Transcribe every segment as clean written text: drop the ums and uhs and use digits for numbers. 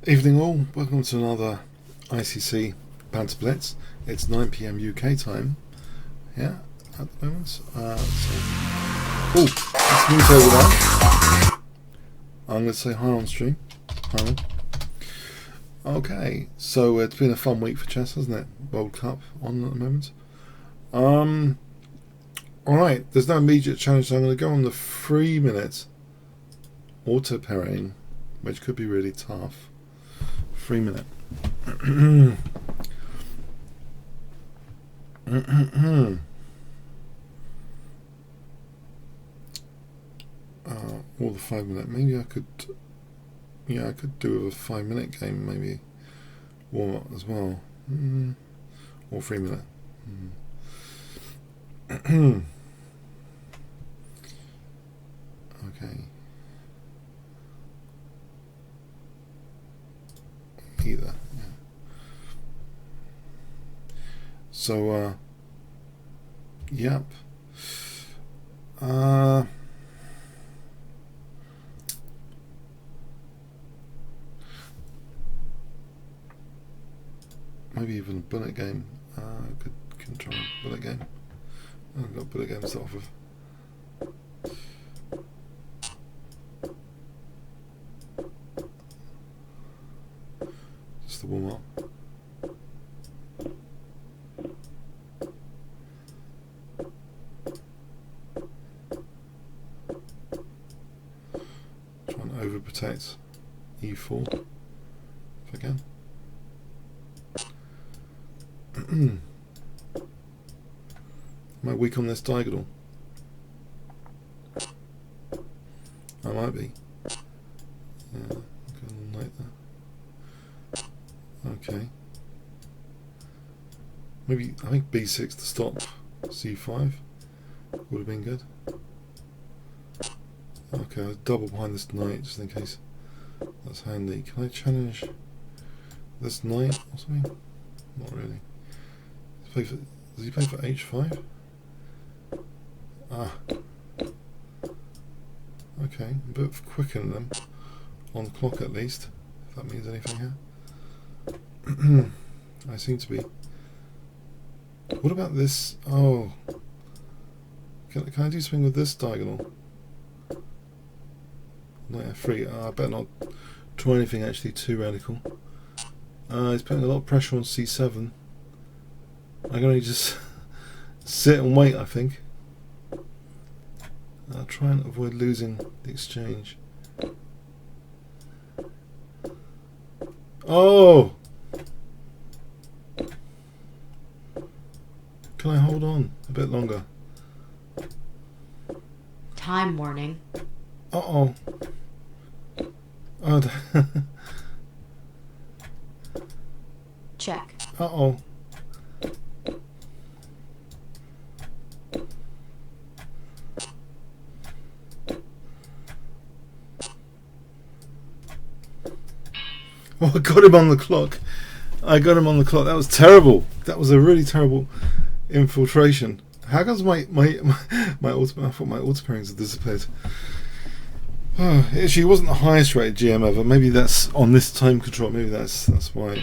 Evening all, welcome to another ICC Banter Blitz. It's 9 PM UK time, yeah, at the moment. Let's move over there. I'm going to say hi on stream. Hi. Okay, so it's been a fun week for chess, hasn't it? World Cup on at the moment. Alright, there's no immediate challenge, so I'm going to go on the 3-minute auto pairing, which could be really tough. 3-minute. Or the 5-minute. Maybe I could. Yeah, I could do a 5-minute game. Maybe warm up as well. Or 3-minute. Okay. Either. Yeah. So, yep. Maybe even a bullet game. Can try a bullet game. I've got bullet games to start off with. Just the warm up. Try and overprotect e4 if I can. Am I weak on this diagonal? I might be. Yeah, like that. Okay. Maybe I think b6 to stop c5 would have been good. Okay, I'll double behind this knight just in case that's handy. Can I challenge this knight or something? Not really. Does he play for h5? Ah. Okay, a bit quicker than them. On the clock at least, if that means anything here. I seem to be. What about this? Oh. Can I do something with this diagonal? Knight f3. I better not try anything actually too radical. He's putting a lot of pressure on c7. I'm going to just sit and wait, I think. I'll try and avoid losing the exchange. Oh! Can I hold on a bit longer? Time warning. Uh-oh. Oh. Check. Uh-oh. Oh, I got him on the clock. I got him on the clock. That was terrible. That was a really terrible infiltration. How comes my auto, I thought my auto pairings had disappeared. Oh, it actually wasn't the highest rated GM ever. Maybe that's on this time control. Maybe that's why.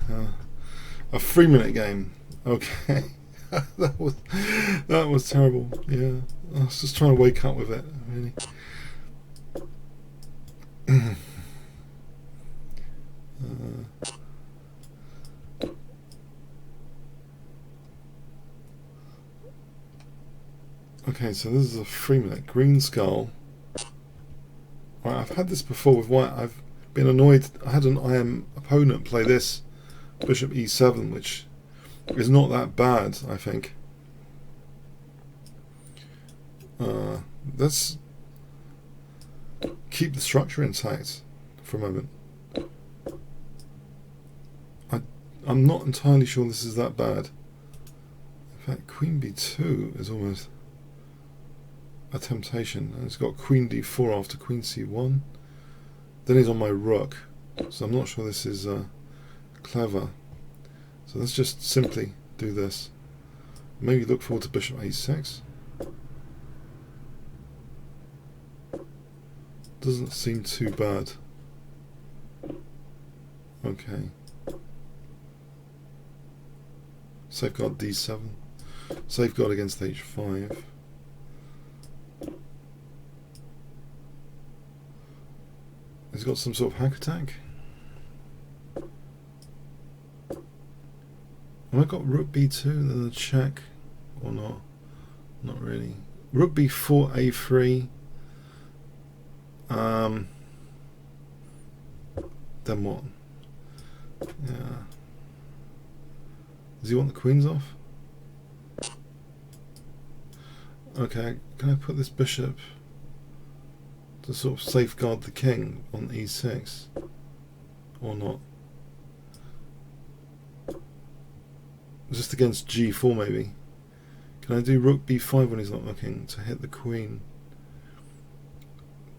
Yeah. A 3-minute game. Okay. that was terrible. Yeah. I was just trying to wake up with it. Really. Okay, so this is a 3-minute green skull. Right, I've had this before with white. I've been annoyed. I had an IM opponent play this bishop e7, which is not that bad, I think. Let's keep the structure intact for a moment. I'm not entirely sure this is that bad. In fact, queen b2 is almost a temptation. And it's got queen d4 after queen c1. Then he's on my rook. So I'm not sure this is clever. So let's just simply do this. Maybe look forward to bishop a6. Doesn't seem too bad. Okay. Safeguard d7. Safeguard against h5. He's got some sort of hack attack. Have I got rook b2 then a check or not? Not really. Rook b4 a3. Then what? Yeah. Does he want the queens off? Okay, can I put this bishop to sort of safeguard the king on e6 or not? Just against g4 maybe. Can I do rook b5 when he's not looking to hit the queen?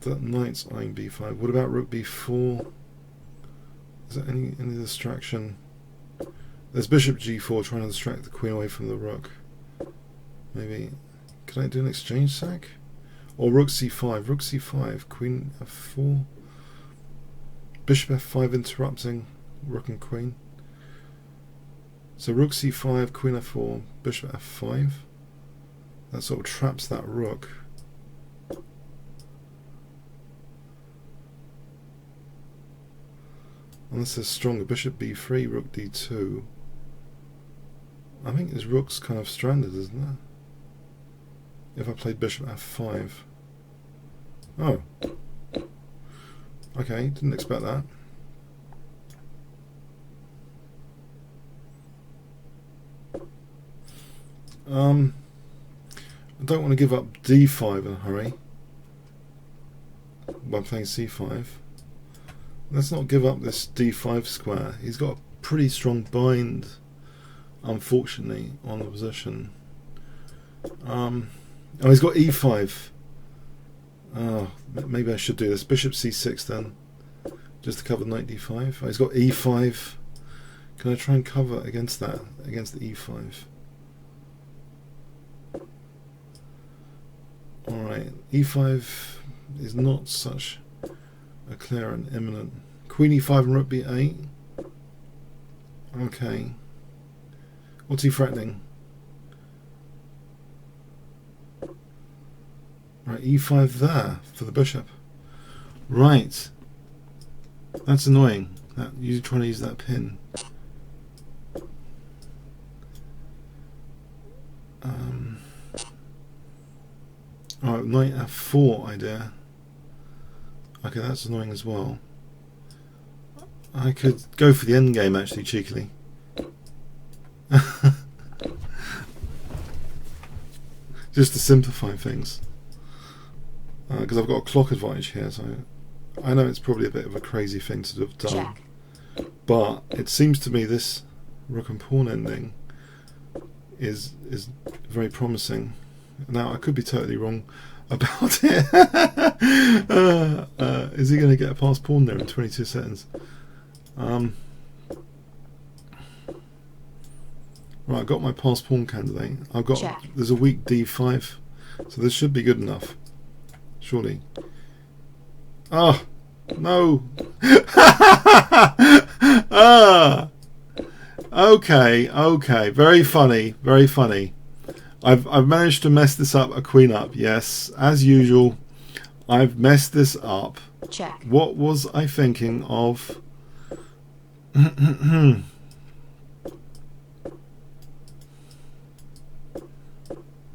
That knight's eyeing b5. What about rook b4? Is there any distraction? There's bishop g4 trying to distract the queen away from the rook. Maybe. Can I do an exchange sack? Or rook c5. Rook c5. Queen f4. Bishop f5 interrupting rook and queen. So rook c5, queen f4, bishop f5. That sort of traps that rook. Unless there's stronger. Bishop b3, rook d2. I think his rook's kind of stranded, isn't it? If I played bishop f5. Oh. Okay, didn't expect that. I don't want to give up d5 in a hurry by playing c5. Let's not give up this d5 square. He's got a pretty strong bind, unfortunately, on the position. Oh, he's got e5. Oh, maybe I should do this. Bishop c6 then, just to cover knight d5. Oh, he's got e5. Can I try and cover against that, against the e5? Alright, e5 is not such a clear and imminent. Queen e5 and rook b8. Okay. What's he threatening? Right, e5 there for the bishop. Right. That's annoying. That you trying to use that pin. Alright, knight f4 idea. Okay, that's annoying as well. I could go for the endgame actually, cheekily. Just to simplify things. Because I've got a clock advantage here, so I know it's probably a bit of a crazy thing to have done. Check. But it seems to me this rook and pawn ending is very promising. Now I could be totally wrong about it. Is he going to get a passed pawn there in 22 seconds? Right, I got my passed pawn candidate. I've got Check. There's a weak d5, so this should be good enough, surely. Ah, no. Ah. Okay, very funny, very funny. I've managed to mess this up, a queen up, yes, as usual. I've messed this up. Check. What was I thinking of?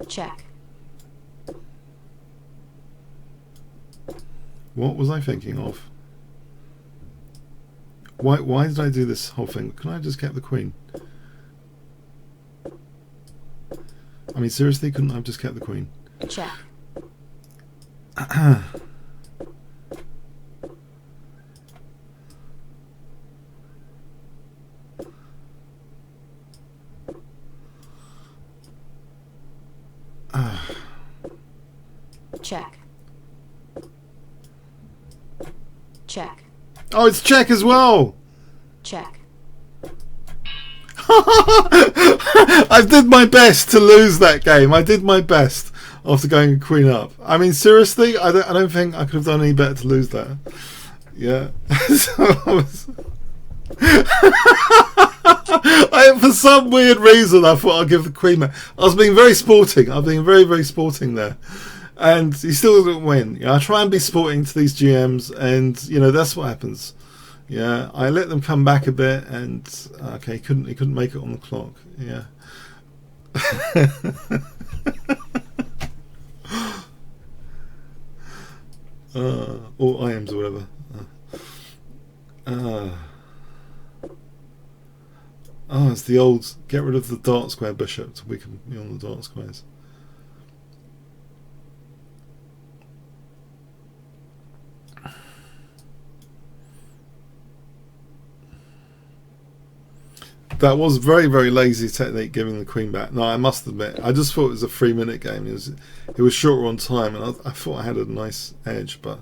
Check. What was I thinking of? Why did I do this whole thing? Can I just get the queen? I mean, seriously, couldn't I have just kept the queen? Check. Check. Check. Oh, it's check as well! Check. I did my best to lose that game. I did my best after going queen up. I mean, seriously, I don't think I could have done any better to lose that. Yeah. So For some weird reason, I thought I'd give the queen back. I was being very sporting. I've been very, very sporting there. And he still didn't win. I try and be sporting to these GMs, and that's what happens. Yeah, I let them come back a bit, and okay, he couldn't make it on the clock. Yeah. Or IMs or whatever. It's the old get rid of the dark square bishop to weaken me on the dark squares. That was very, very lazy technique, giving the queen back. No, I must admit, I just thought it was a 3-minute game. It was shorter on time, and I thought I had a nice edge. But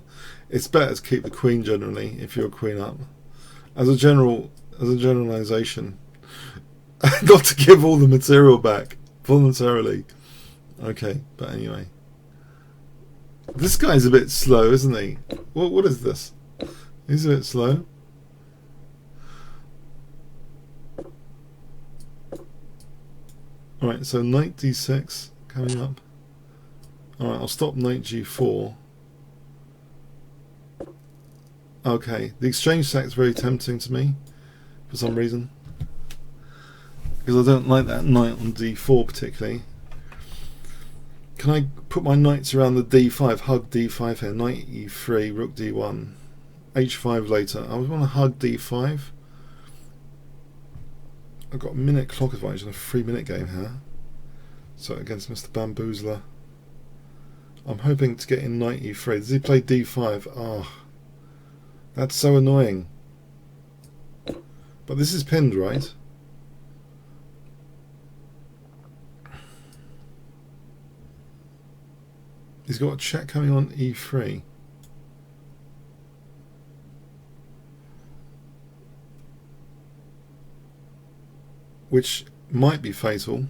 it's better to keep the queen generally if you're a queen up. As a generalization, not to give all the material back voluntarily. Okay, but anyway, this guy's a bit slow, isn't he? What is this? He's a bit slow. Alright, so knight d6 coming up. Alright, I'll stop knight g4. Okay, the exchange sack is very tempting to me for some reason, because I don't like that knight on d4 particularly. Can I put my knights around the d5, hug d5 here, knight e3, rook d1, h5 later. I would want to hug d5. I've got a minute clock advantage in a 3-minute game here. So against Mr. Bamboozler. I'm hoping to get in knight e3. Does he play d5? Oh, that's so annoying. But this is pinned, right? He's got a check coming on e3. Which might be fatal.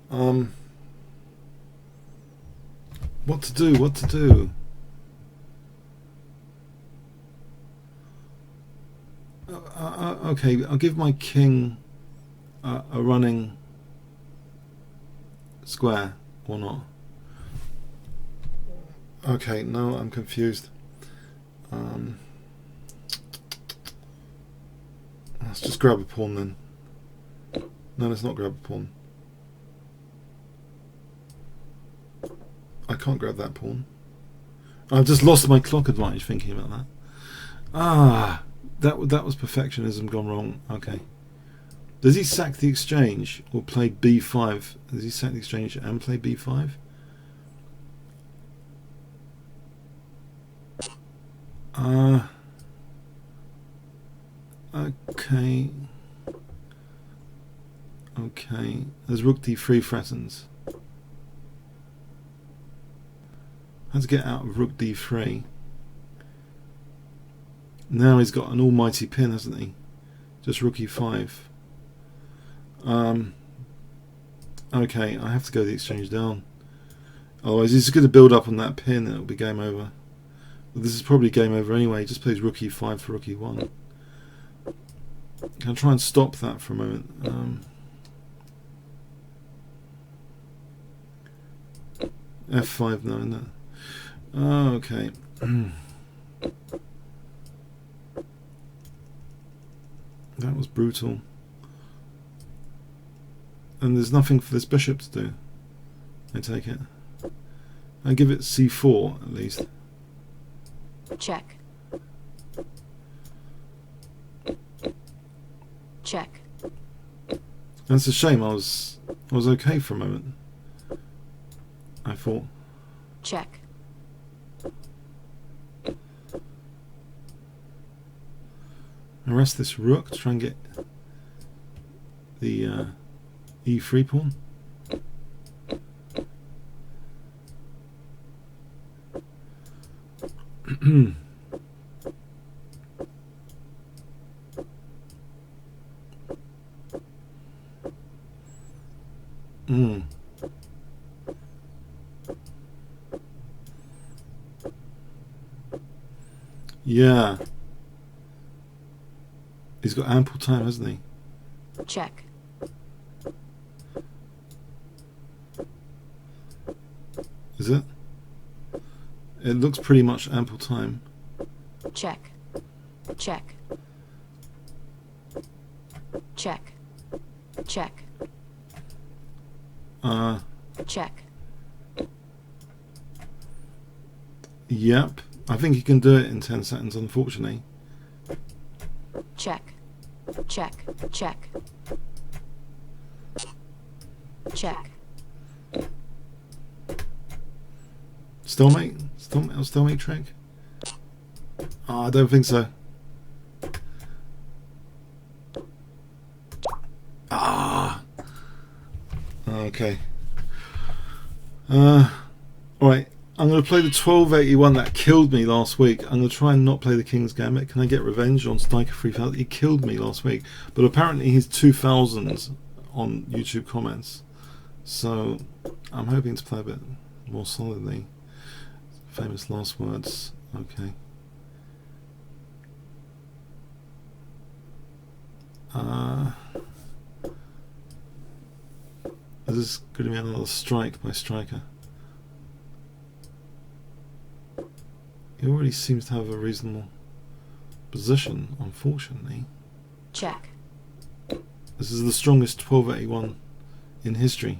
What to do? What to do? Okay, I'll give my king a running square or not. Okay, no, I'm confused. Let's just grab a pawn then. No, let's not grab a pawn. I can't grab that pawn. I've just lost my clock advantage thinking about that. That was perfectionism gone wrong. Okay. Does he sack the exchange or play b5? Does he sack the exchange and play b5? Okay. Okay. There's rook d3 threatens. How to get out of rook d3? Now he's got an almighty pin, hasn't he? Just rook e5. Okay, I have to go the exchange down. Otherwise he's going to build up on that pin and it'll be game over. But this is probably game over anyway. He just plays rook e5 for rook e1. Can I try and stop that for a moment? F5 now, isn't it? Oh, okay. That was brutal. And there's nothing for this bishop to do. I take it. I give it c4 at least. Check. Check. That's a shame. I was okay for a moment. I thought. Check. Arrest this rook to try and get the e3 pawn. Yeah. He's got ample time, hasn't he? check, Is it? It looks pretty much ample time. check, check, check, check, check, Yep. I think he can do it in 10 seconds, unfortunately. check, check, check, check, Stalemate? Stalemate trick? Oh, I don't think so. Ah. Okay. Alright. I'm going to play the 1281 that killed me last week. I'm going to try and not play the King's Gambit. Can I get revenge on Striker 3000? He killed me last week. But apparently he's 2000 on YouTube comments. So I'm hoping to play a bit more solidly. Famous last words. Okay. Is this going to be another strike by Striker? He already seems to have a reasonable position, unfortunately. check, This is the strongest 1281 in history.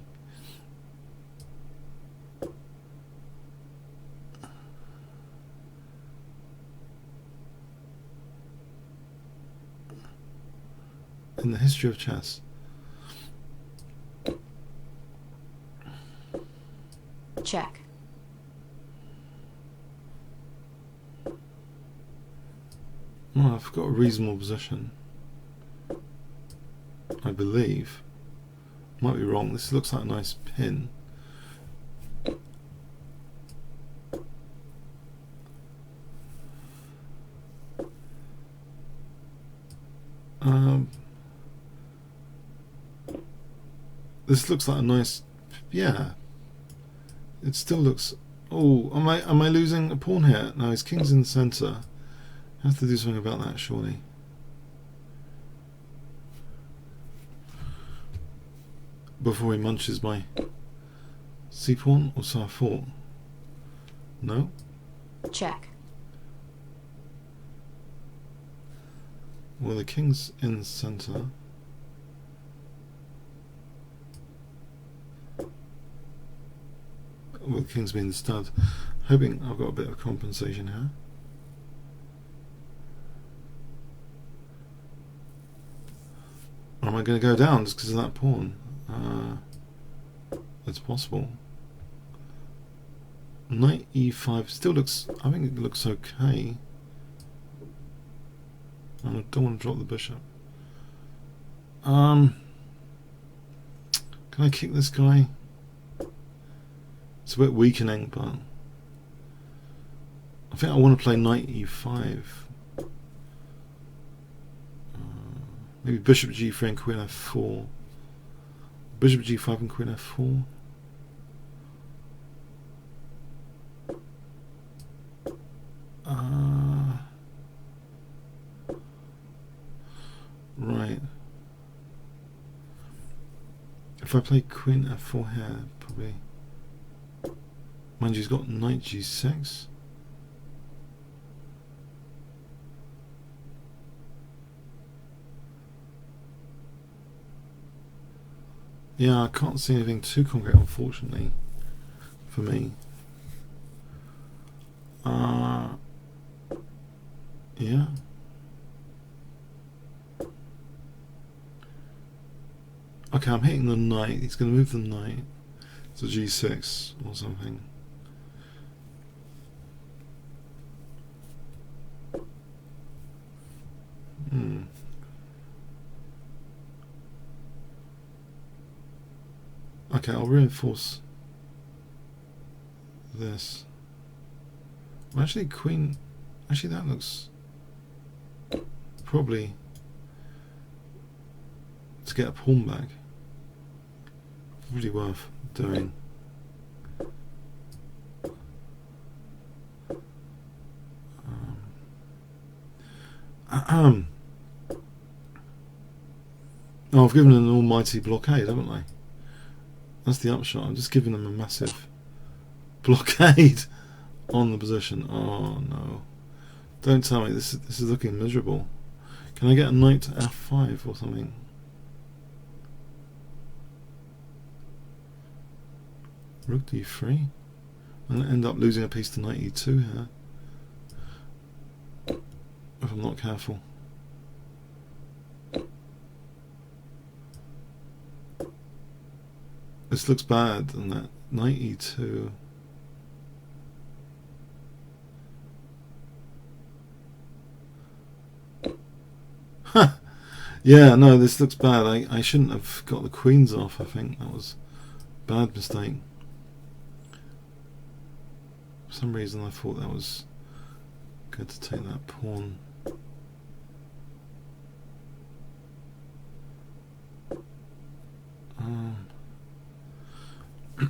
In the history of chess. check, Well, I've got a reasonable position, I believe. Might be wrong. This looks like a nice pin. This looks like a nice, yeah. It still looks. Oh, am I losing a pawn here? No, his king's in the centre. I have to do something about that, surely. Before he munches my c pawn, or so I thought. No. check, Well, the king's in the centre. Well, the king's been the stud. Hoping I've got a bit of compensation here. Or am I going to go down just because of that pawn? It's possible. Knight e5 still looks. I think it looks okay. I don't want to drop the bishop. Can I kick this guy? It's a bit weakening, but I think I want to play knight e5. Maybe bishop g3 and queen f4. Bishop g5 and queen f4. Right. If I play queen f4 here, probably. Mind you, he's got knight g6. Yeah, I can't see anything too concrete, unfortunately, for me. Yeah. Okay, I'm hitting the knight. He's going to move the knight to g6 or something. Okay, I'll reinforce this. Well, actually, queen. Actually, that looks probably to get a pawn back. Really worth doing. Oh, I've given them an almighty blockade, haven't I? That's the upshot. I'm just giving them a massive blockade on the position. Oh no! Don't tell me this is looking miserable. Can I get a knight to f5 or something? Rook d3. I'm going to end up losing a piece to knight e2 here if I'm not careful. This looks bad, and that knight e2. Huh. Yeah, no, this looks bad. I shouldn't have got the queens off. I think that was a bad mistake. For some reason I thought that was good to take that pawn.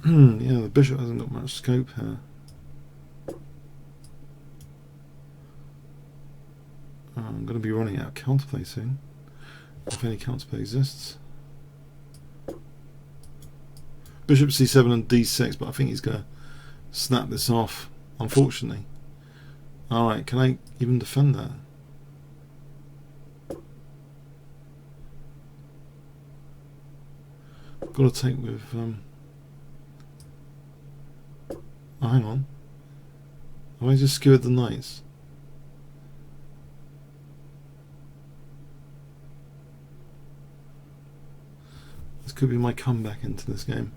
Yeah, the bishop hasn't got much scope here. I'm going to be running out of counterplay soon, if any counterplay exists. Bishop c7 and d6, but I think he's going to snap this off, unfortunately. Alright, can I even defend that? Got to take with... Oh, hang on. Have I just skewered the knights? This could be my comeback into this game.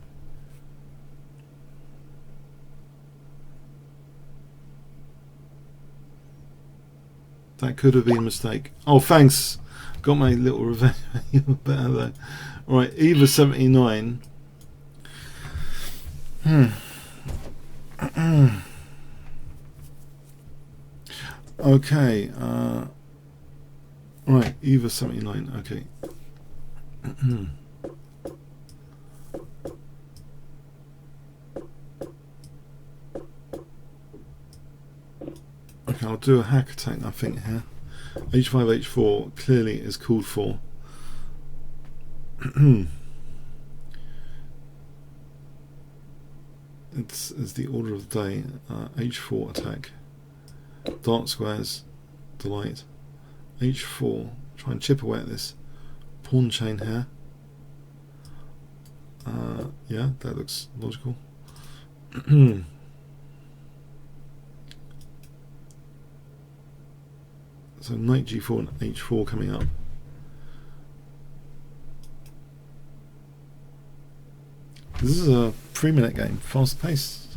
That could have been a mistake. Oh, thanks. Got my little revenge. Better though. Alright, Eva 79. Okay. Right, Eva 79. Okay. Okay, I'll do a hack attack, I think, here. H5, H4 clearly is called for. It's the order of the day. H4 attack. Dark squares, delight. H4, try and chip away at this pawn chain here. Yeah, that looks logical. So knight g4 and h4 coming up. This is a 3-minute game, fast paced,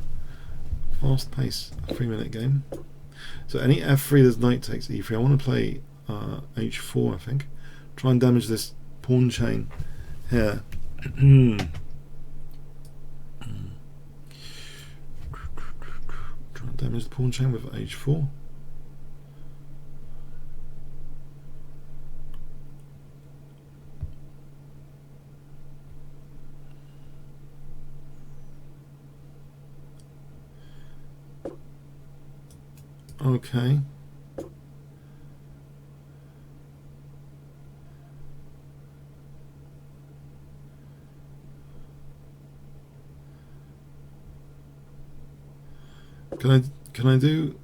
3-minute game. So any f3, there's knight takes e3. I want to play h4, I think. Try and damage this pawn chain here. Try and damage the pawn chain with h4. Okay. Can I do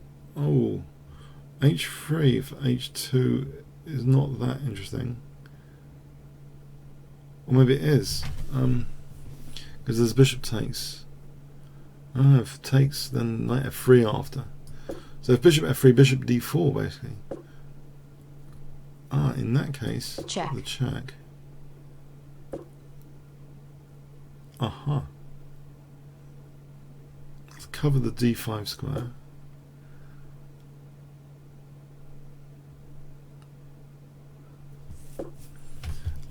h3 for h2 is not that interesting. Or maybe it is. Because there's bishop takes. Oh, if it takes, then knight f3 after. So if bishop f3, bishop d4 basically. In that case, check. The check. Aha. Let's cover the d5 square.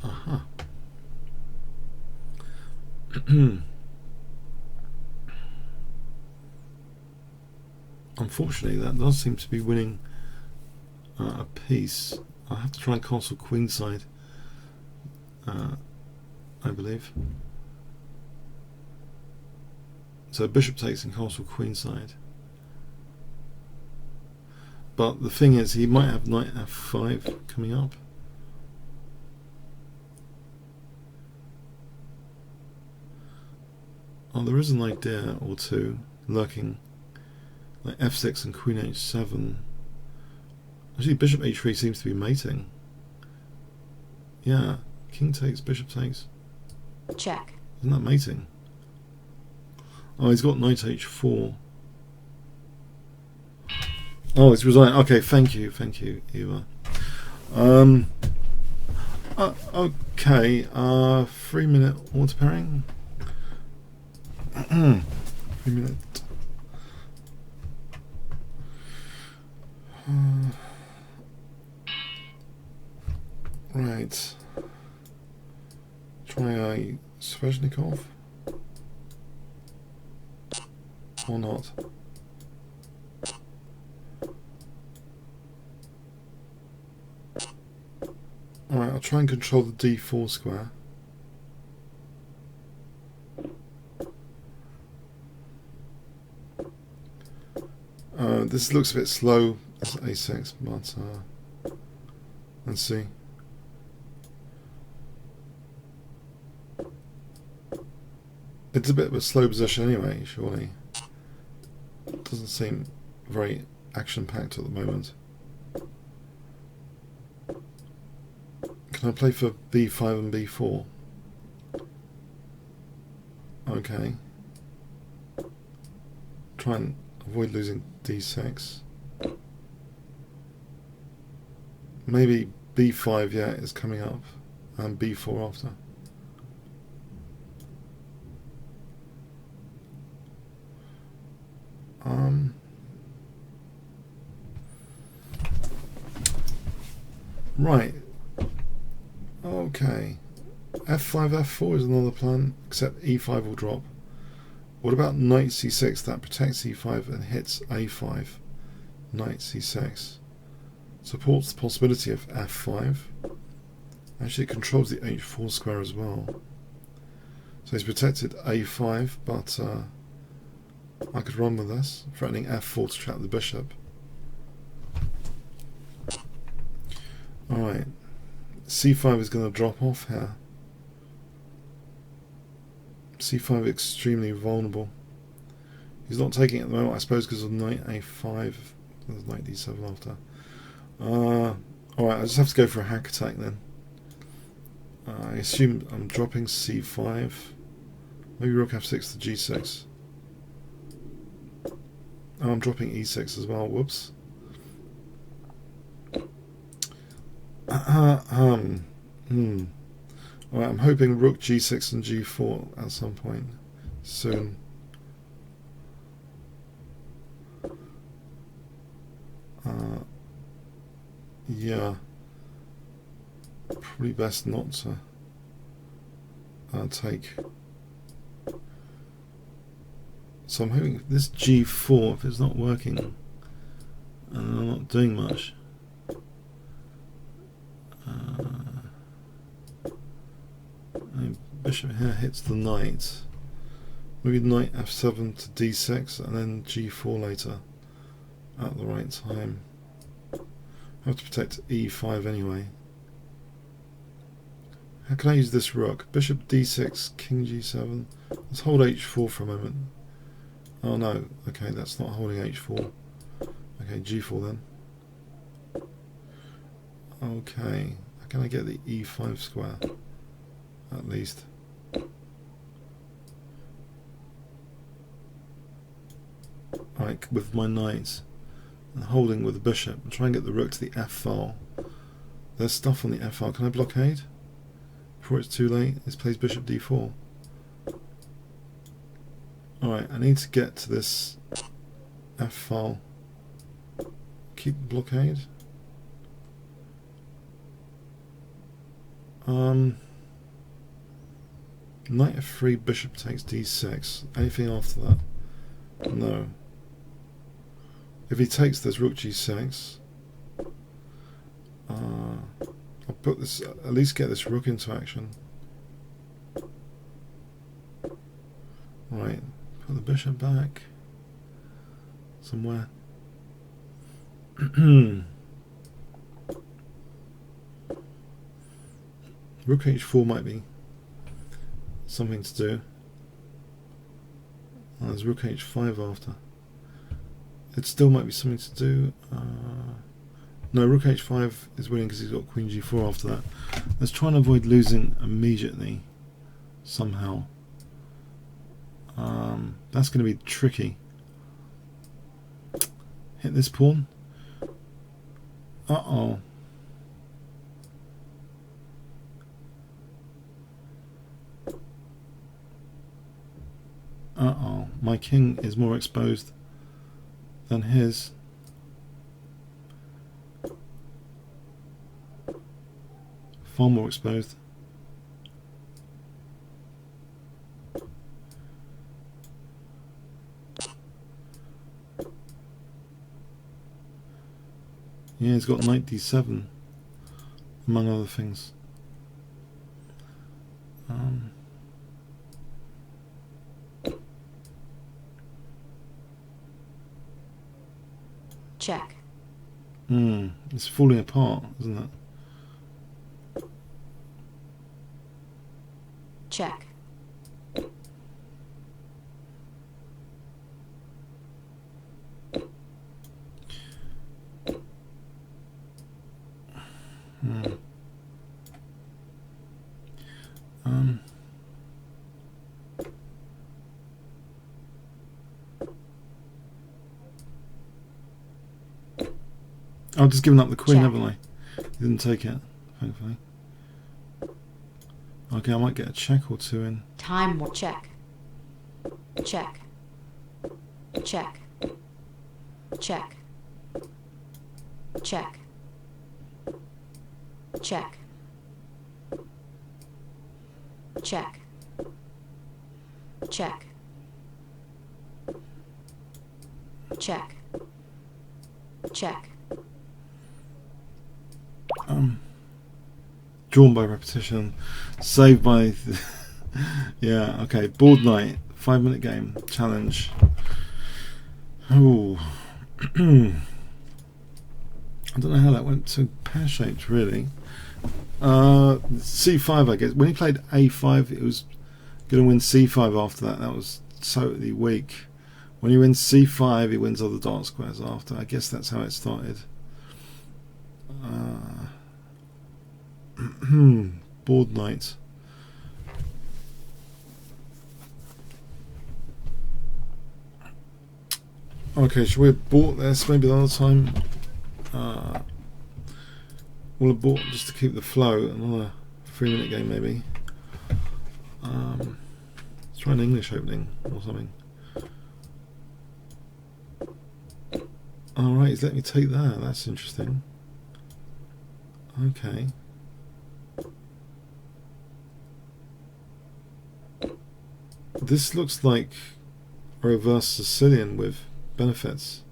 Aha. Unfortunately, that does seem to be winning a piece. I'll have to try and castle queenside, I believe. So bishop takes and castle queenside. But the thing is, he might have knight f5 coming up. Oh, there is an idea or two lurking, like f6 and queen h7. Actually, bishop h3 seems to be mating. Yeah, king takes, bishop takes. Check. Isn't that mating? Oh, he's got knight h4. Oh, it's resigned. Okay, thank you, Eva. Okay, 3-minute auto pairing. 3-minute. Right. Try a Sveshnikov. Or not. Alright, I'll try and control the d4 square. This looks a bit slow as a6, but let's see. It's a bit of a slow position anyway, surely. It doesn't seem very action-packed at the moment. Can I play for b5 and b4? Okay. Try and avoid losing d6. Maybe b5, yeah, is coming up, and b4 after. Right. Okay. f5, f4 is another plan, except e5 will drop. What about knight c6? That protects e5 and hits a5. Knight c6. Supports the possibility of f5. Actually, it controls the h4 square as well. So he's protected a5, but I could run with this, threatening f4 to trap the bishop. Alright, c5 is going to drop off here. c5 extremely vulnerable. He's not taking it at the moment, I suppose, because of knight a5. There's knight d7 after. Alright, I just have to go for a hack attack then. I assume I'm dropping c5. Maybe rook f6 to g6. Oh, I'm dropping e6 as well. Whoops. Alright, I'm hoping rook g6 and g4 at some point soon. Yeah. Probably best not to take. So I'm hoping this g4, if it's not working, and I'm not doing much. Bishop here hits the knight. Maybe knight f7 to d6 and then g4 later at the right time. I have to protect e5 anyway. How can I use this rook? Bishop d6, king g7. Let's hold h4 for a moment. Oh no, okay, that's not holding h4. Okay, g4 then. Okay, how can I get the e5 square? At least. Alright, with my knight and holding with the bishop, I'll try and get the rook to the f file. There's stuff on the f file. Can I blockade? Before it's too late, this plays bishop d4. Alright, I need to get to this f file. Keep the blockade. Knight f3, bishop takes d6. Anything after that? No. If he takes this, rook g6. I'll put this, at least get this rook into action. Right, put the bishop back somewhere. Rook h4 might be something to do. Oh, there's rook h5 after. It still might be something to do. No, rook h5 is winning because he's got queen g4 after that. Let's try and avoid losing immediately somehow. That's going to be tricky. Hit this pawn. Uh-oh. Uh-oh. My king is more exposed than his. Far more exposed. Yeah, he's got knight d7, among other things. Check. It's falling apart, isn't it? Check. I've just given up the queen, Check. haven't I? He didn't take it, thankfully. Okay, I might get a check or two in. Time will check. Check. Check. Check. Check. Check. Check. Check. Check. Check. Drawn by repetition, saved by yeah, okay, board night, 5-minute game, challenge. Oh, I don't know how that went, so pear-shaped really. C5, I guess. When he played A5, it was going to win C5 after that. That was totally weak. When he wins C5, he wins other dark squares after. I guess that's how it started. Board night. Okay, should we have bought this maybe another time? We'll have bought just to keep the flow. Another 3-minute game maybe. Let's try an English opening or something. Alright, he's let me take that. That's interesting. Okay. This looks like a reverse Sicilian with benefits.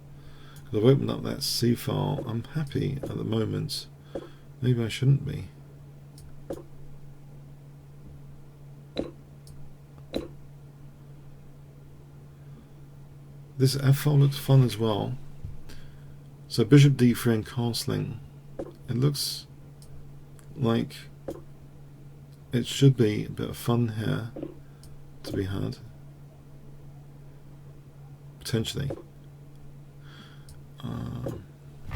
I've opened up that C file. I'm happy at the moment. Maybe I shouldn't be. This F file looks fun as well. So bishop d3 and castling. It looks like it should be a bit of fun here to be had. Potentially.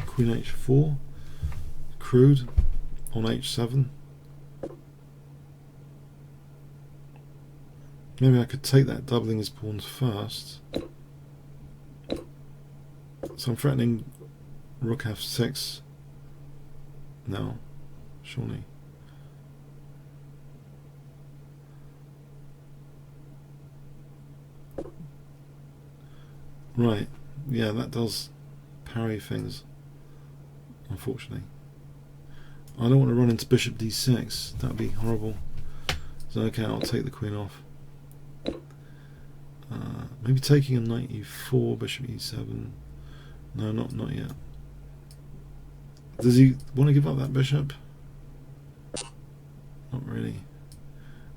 Queen h4. Crude on h7. Maybe I could take that, doubling his pawns first. So I'm threatening rook f6 now, surely. Right, yeah, that does parry things, unfortunately. I don't want to run into bishop d6, that would be horrible. So okay, I'll take the queen off. Maybe taking a knight e4, bishop e7. No, not yet. Does he want to give up that bishop? Not really.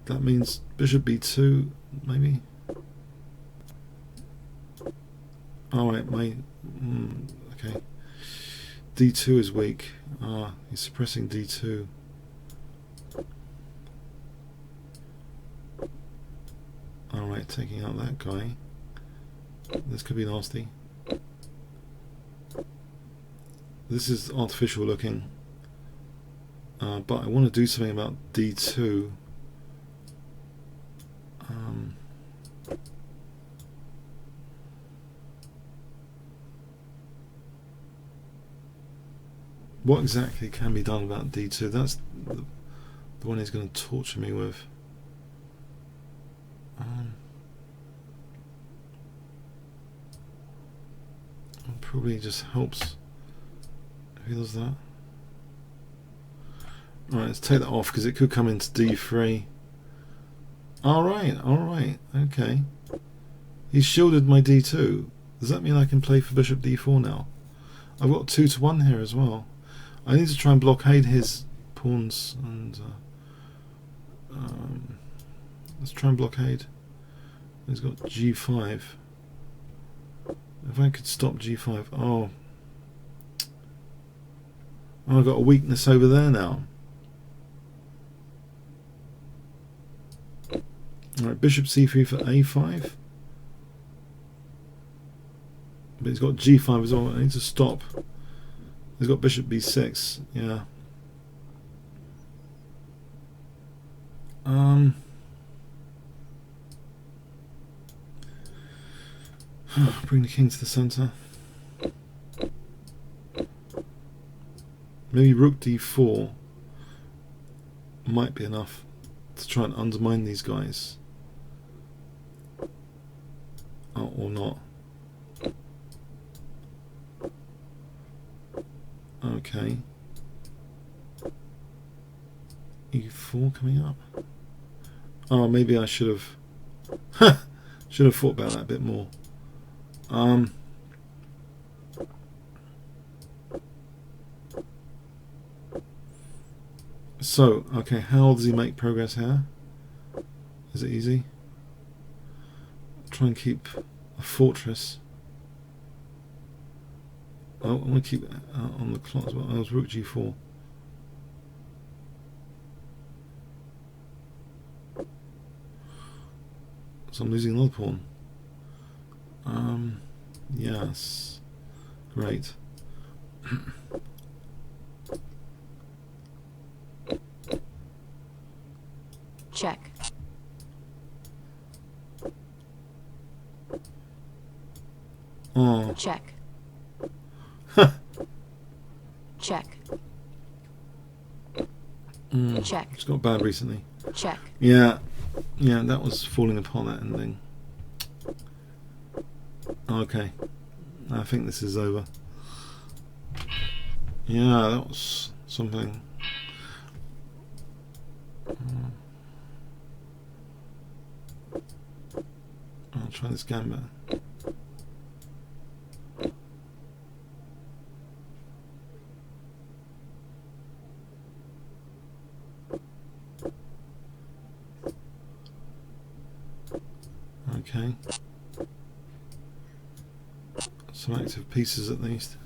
That means bishop b2, maybe? Alright, okay. d2 is weak. He's suppressing d2. Alright, taking out that guy. This could be nasty. This is artificial looking. But I want to do something about d2. What exactly can be done about d2? That's the one he's going to torture me with. Probably just helps if he does that. Alright, let's take that off because it could come into d3. Alright, okay. He's shielded my d2. Does that mean I can play for bishop d4 now? I've got 2-1 here as well. I need to try and blockade his pawns and let's try and blockade. He's got g5. If I could stop g5. Oh, I've got a weakness over there now. Alright, bishop c3 for a5. But he's got g5 as well. I need to stop. He's got bishop b6. Yeah. Bring the king to the center. Maybe rook d4 might be enough to try and undermine these guys. Oh, or not. Okay. e4 coming up. Oh, maybe I should have thought about that a bit more. So, okay, how does he make progress here? Is it easy? Try and keep a fortress. Oh, I want to keep it on the clock as well. I was rook g4. So I'm losing another pawn. Yes. Great. Check. Oh. Check. Check. Check. It's got bad recently. Check. Yeah, that was falling apart, that ending. Okay, I think this is over. Yeah, that was something. I'll try this gambit. Okay. Some active pieces at least.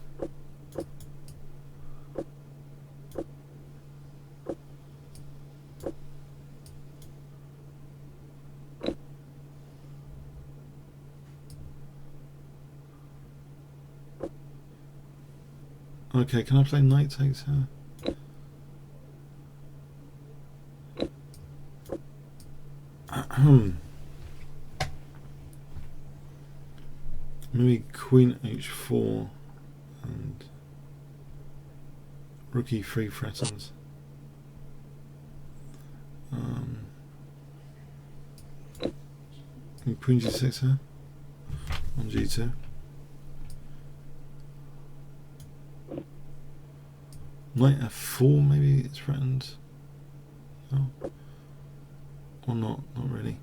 Okay, can I play knight takes here? Maybe queen h4 and rook e3 threatens. Queen g6 here on g2. Knight f4, maybe it's threatened. No. Or not really.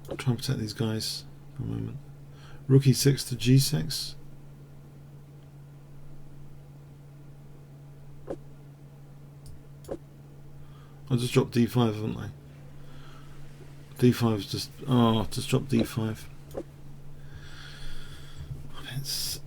I'll try and protect these guys for a moment. Rook e6 to g6. I just dropped d5, haven't I? d5's just... oh, just dropped d5. It's...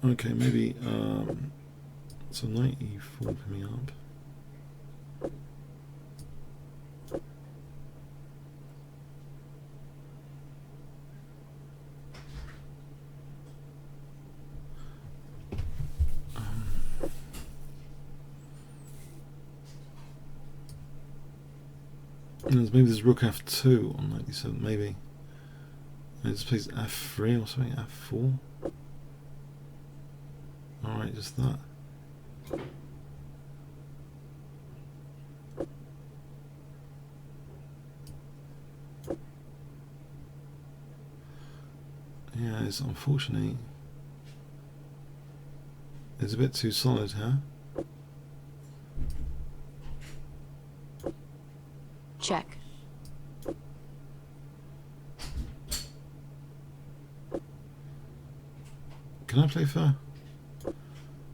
Okay, maybe so knight e4 coming up. Maybe there's rook f2 on 97, maybe. Maybe this plays f3 or something, f4. Alright, just that. Yeah, it's unfortunately. It's a bit too solid, huh? Check. Can I play for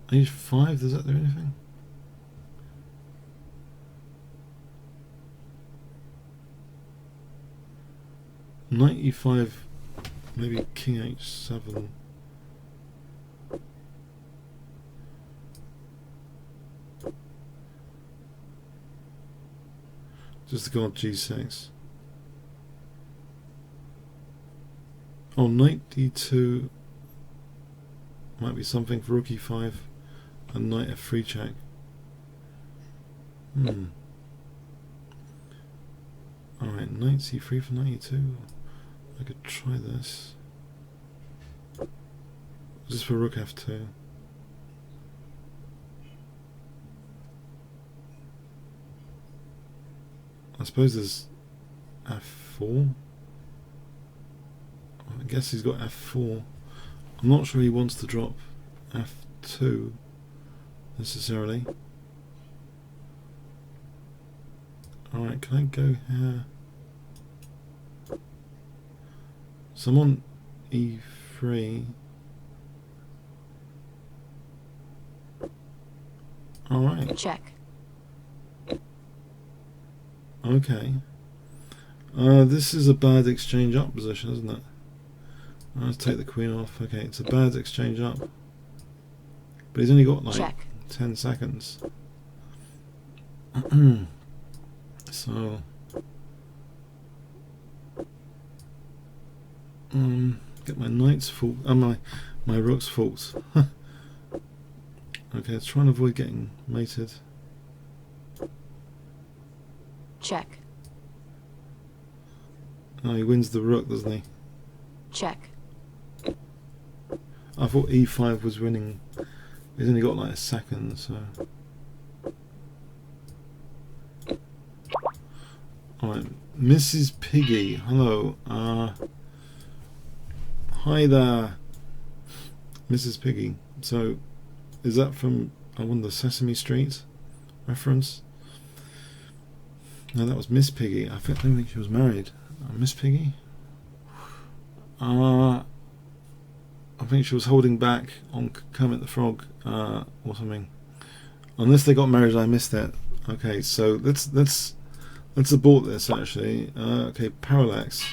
h5? Does that do anything? Knight e5, maybe king h7. Just to go on g6. Oh, knight d2 might be something for rook e5 and knight f3 check. Alright, knight c3 for knight e2. I could try this. Just for rook f2. I suppose there's f4. I guess he's got f4. I'm not sure he wants to drop f2 necessarily. Alright, can I go here? So I'm on e3. Alright. Check. Okay. This is a bad exchange up position, isn't it? Let's take the queen off. Okay, it's a bad exchange up. But he's only got like Check. 10 seconds. So get my knight's fault and my rook's fault. Okay, let's try and avoid getting mated. Check. Oh, he wins the rook, doesn't he? Check. I thought e5 was winning. He's only got like a second, so. Alright, Mrs. Piggy, hello. Hi there, Mrs. Piggy. So, is that from, I wonder, Sesame Street reference? No, that was Miss Piggy. I don't think she was married. Miss Piggy? I think she was holding back on Kermit the Frog or something. Unless they got married, I missed it. Okay, so let's abort this actually. Okay, parallax.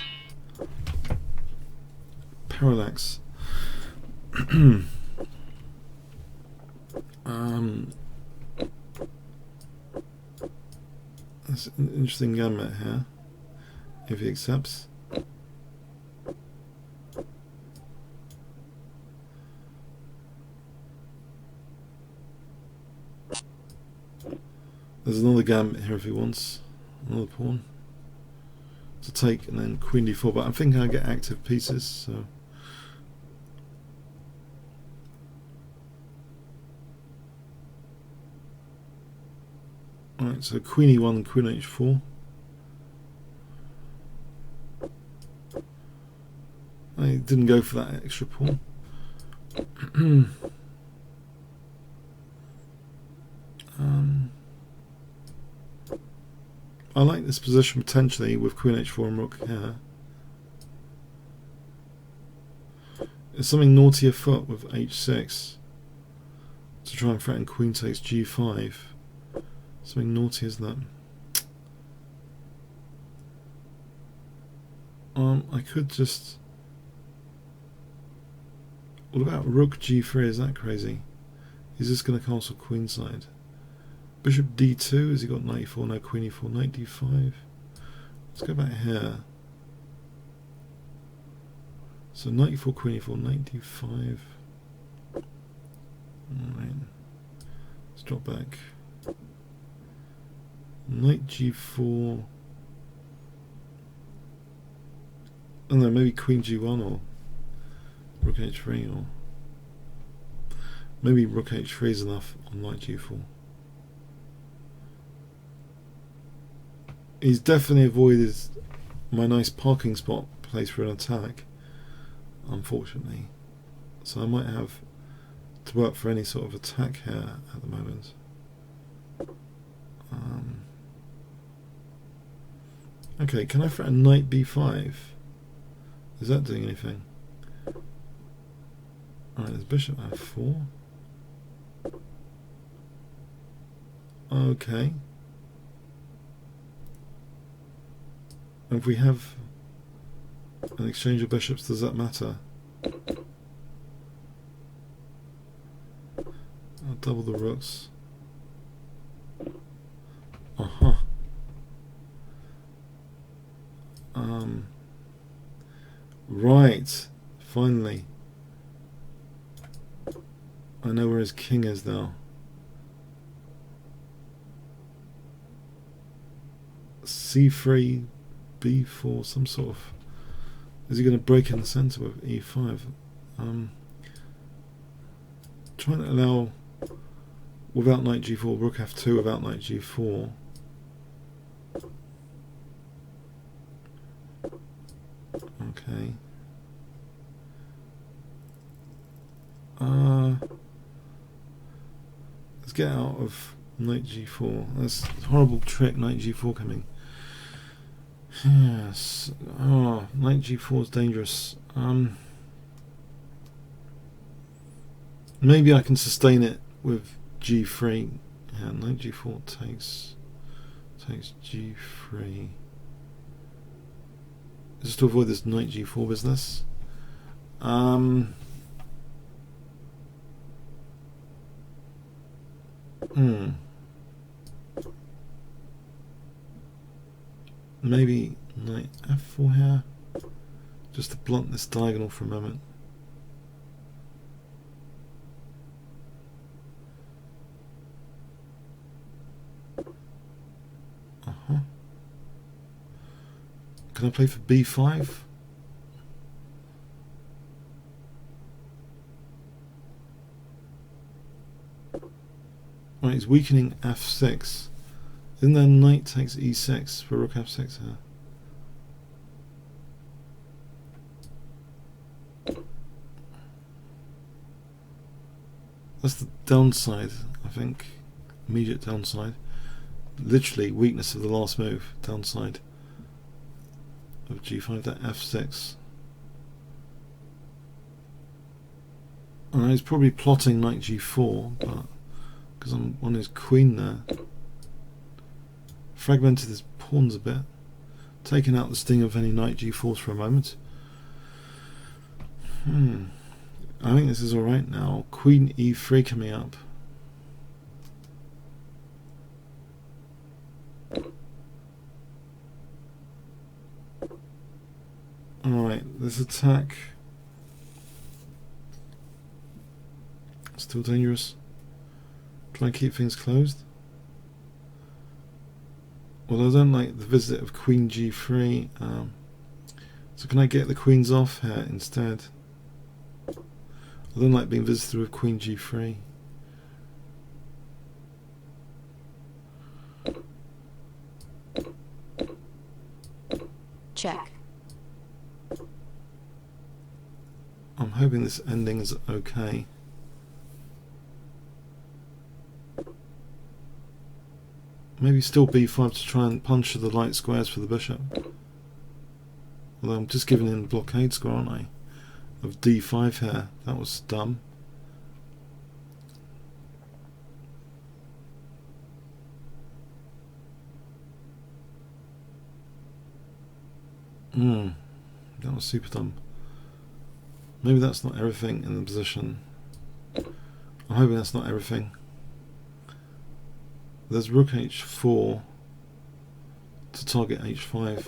Parallax. That's an interesting gambit here. If he accepts. There's another gambit here if he wants. Another pawn to take, and then queen d4, but I'm thinking I get active pieces, so alright, so queen e1 and queen h4. I didn't go for that extra pawn. I like this position potentially with queen h4 and rook here. There's something naughty afoot with h6 to try and threaten queen takes g5. Something naughty, isn't that? I could just What about rook g3? Is that crazy? Is this going to castle queenside? Bishop d2. Has he got knight e4? No, queen e4. Knight d5. Let's go back here. So knight e4, queen e4, knight d5. Alright. Let's drop back. Knight g4. Oh no, maybe queen g1 or rook h3, or maybe rook h3 is enough on knight g4. He's definitely avoided my nice parking spot place for an attack, unfortunately. So I might have to work for any sort of attack here at the moment. Okay, can I threaten knight b5? Is that doing anything? Alright, there's bishop f4. Okay. And if we have an exchange of bishops, does that matter? I'll double the rooks. Uh-huh. Right. Finally. I know where his king is now. C3, B4, some sort of... Is he going to break in the centre with E5? Trying to allow, without knight G4, rook F2 without knight G4. Okay. Let's get out of knight G4. That's a horrible trick, knight G4 coming. Yes. Oh, knight G4 is dangerous. Maybe I can sustain it with G3. Yeah, knight G4 takes G3. Just to avoid this knight G4 business. Maybe knight F4 here, just to blunt this diagonal for a moment. Can I play for B5? Right, he's weakening F6. Isn't there knight takes E6 for rook F6 here? That's the downside, I think. Immediate downside. Literally weakness of the last move. Downside of G5, that F6. Alright, he's probably plotting knight G4, but because I'm on his queen there. Fragmented his pawns a bit. Taking out the sting of any knight G4s for a moment. I think this is alright now. Queen E3 coming up. Alright, this attack. Still dangerous. Try and keep things closed. Well, I don't like the visit of Queen G3. So can I get the queens off here instead? I don't like being visited with Queen G3. Check. I'm hoping this ending is okay. Maybe still B5 to try and puncture the light squares for the bishop. Although I'm just giving in blockade score, aren't I? Of D5 here. That was dumb. That was super dumb. Maybe that's not everything in the position. I'm hoping that's not everything. There's rook h4 to target h5.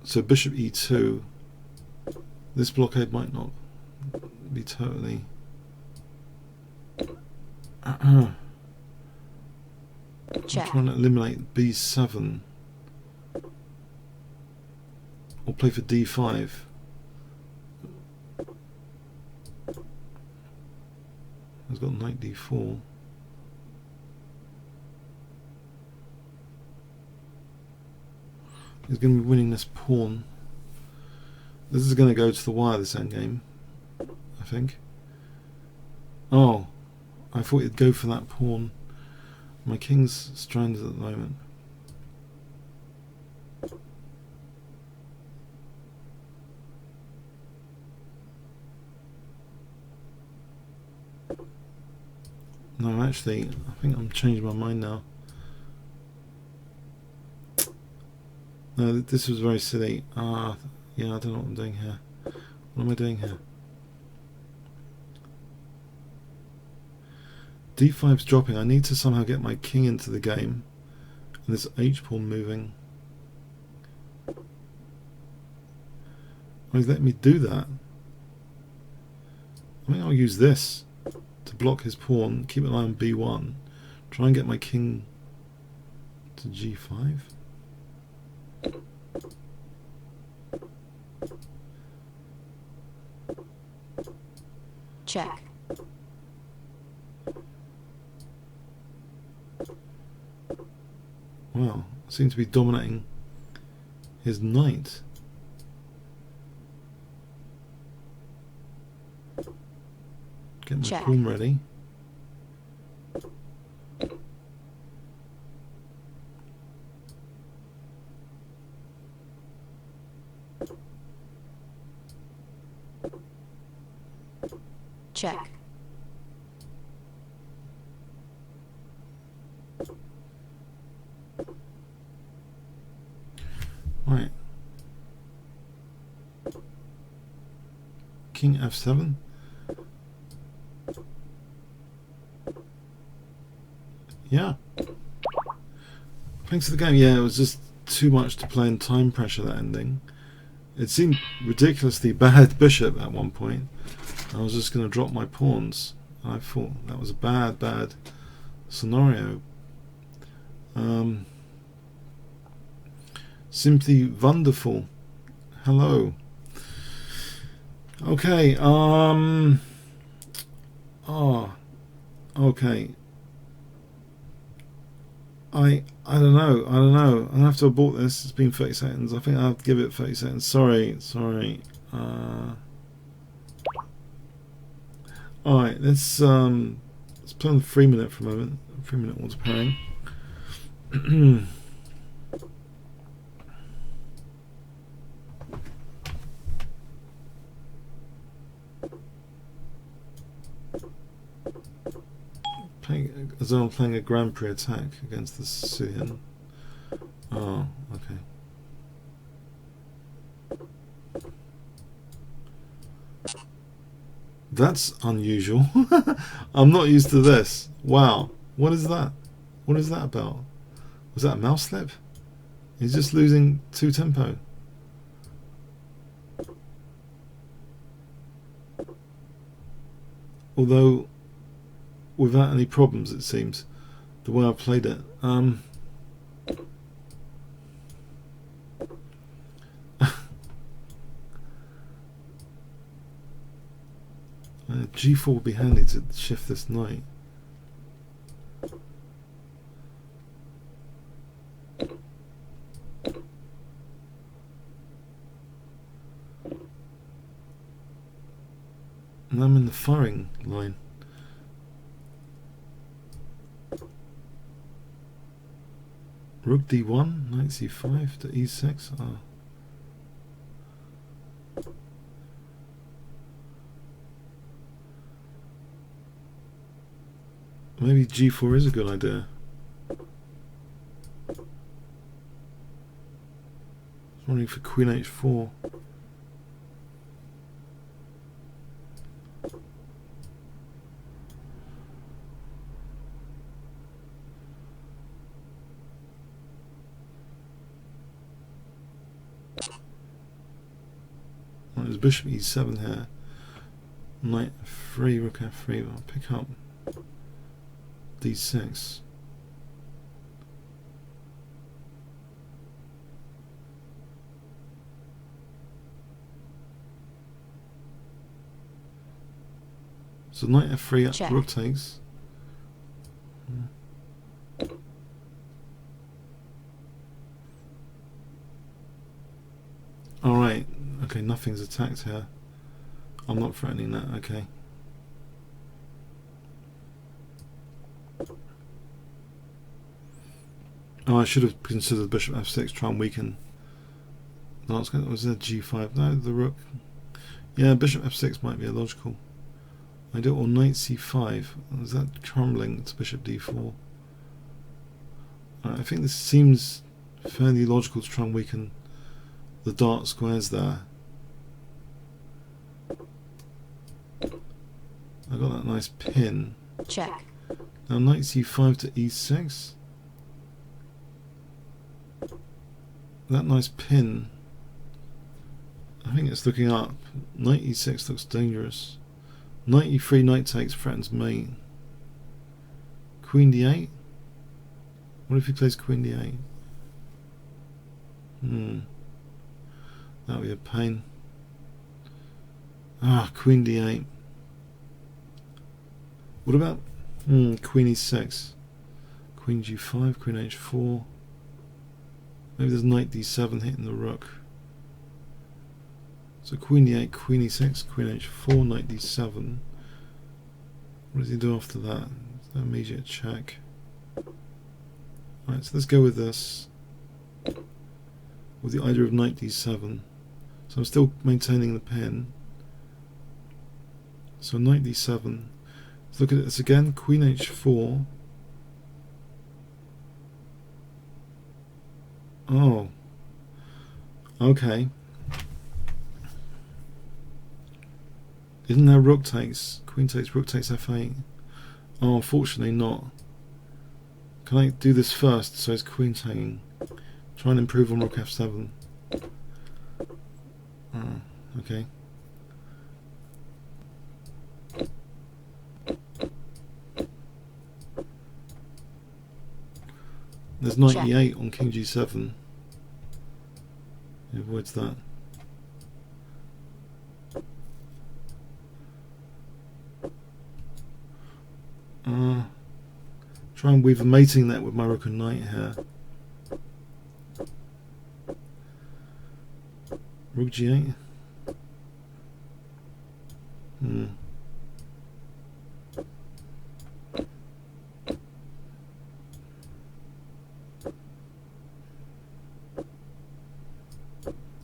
So bishop e2. This blockade might not be totally... I'm trying to eliminate b7 or play for d5. He's got knight d4. He's going to be winning this pawn. This is going to go to the wire, this endgame, I think. Oh, I thought he'd go for that pawn. My king's stranded at the moment. No, actually, I think I'm changing my mind now. No, this was very silly. Yeah, I don't know what I'm doing here. What am I doing here? d5's dropping. I need to somehow get my king into the game. And this h-pawn moving. Oh, he's letting me do that. I think I'll use this to block his pawn, keep an eye on b1, try and get my king to g5. Check. Wow, I seem to be dominating his knight. Get my Check. pawn ready. Check. Right. King f7. Yeah. Thanks for the game. Yeah, it was just too much to play in time pressure, that ending. It seemed ridiculously bad bishop at one point. I was just going to drop my pawns. I thought that was a bad scenario. Simply wonderful. Hello. Okay. Oh. Okay. I don't know. I'll have to abort this. It's been 30 seconds. I think I'll have to give it 30 seconds. Sorry. Alright, let's play on the 3 minute for a moment. 3 minute auto pairing. As though I'm playing a Grand Prix attack against the Sicilian. Oh, okay. That's unusual. I'm not used to this. Wow. What is that? What is that about? Was that a mouse slip? He's just losing 2 tempo. Although without any problems, it seems, the way I played it. G4 would be handy to shift this knight. And I'm in the firing line. Rook d1, knight c5 to e6. Oh. Maybe g4 is a good idea. Running for queen h4. Well, there's bishop e7 here. Knight f3, rook f3. I'll pick up d6. So knight f3, Check. rook takes. Alright, okay, nothing's attacked here. I'm not threatening that, okay. Oh, I should have considered bishop f6, try and weaken. Was there g5? No, the rook. Yeah, bishop f6 might be a logical. I do it, or knight c5. Is that crumbling to bishop d4? I think this seems fairly logical to try and weaken the dark squares there. I got that nice pin. Check. Now knight c5 to e6. That nice pin, I think it's looking up. Knight e6 looks dangerous. Knight e3, knight takes, threatens mate. Queen d8. What if he plays queen d8? That would be a pain. Ah, queen d8. What about queen e6? Queen g5, queen h4. Maybe there's knight d7 hitting the rook. So queen e8, queen e6, queen h4, knight d7. What does he do after that? Is that immediate check? Alright, so let's go with this. With the idea of knight d7. So I'm still maintaining the pin. So knight d7. Let's look at this again. Queen h4. Oh. Okay. Isn't there rook takes? Queen takes, rook takes f8. Oh, unfortunately not. Can I do this first so it's queen taking? Try and improve on rook f7. Oh, okay. There's knight e8 on king g7. It avoids that. Try and weave a mating net with my rook and knight here. Rook g8.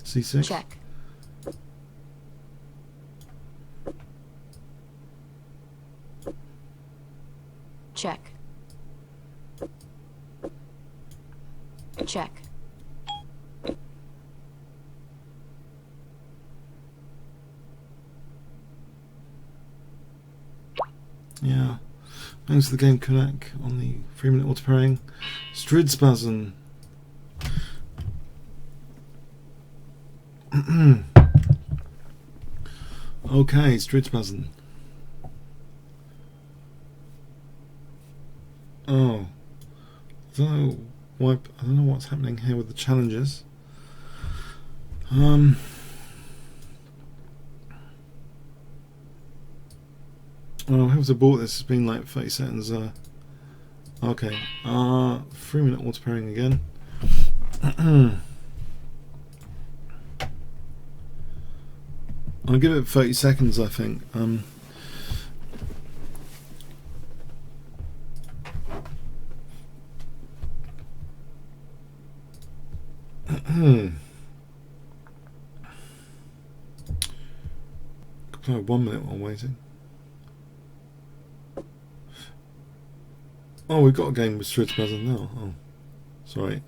c6. Check. Check. Check. Yeah. Thanks to the game Connect on the 3-minute auto pairing. Stridspasm. Okay, Stridspasm. Oh. I don't know what's happening here with the challenges. Oh, whoever's bought this has been like 30 seconds. Okay. 3-minute auto pairing again. I'll give it 30 seconds, I think. Could play 1 minute while waiting. Oh, we've got a game with Stridspasm now. Oh, sorry.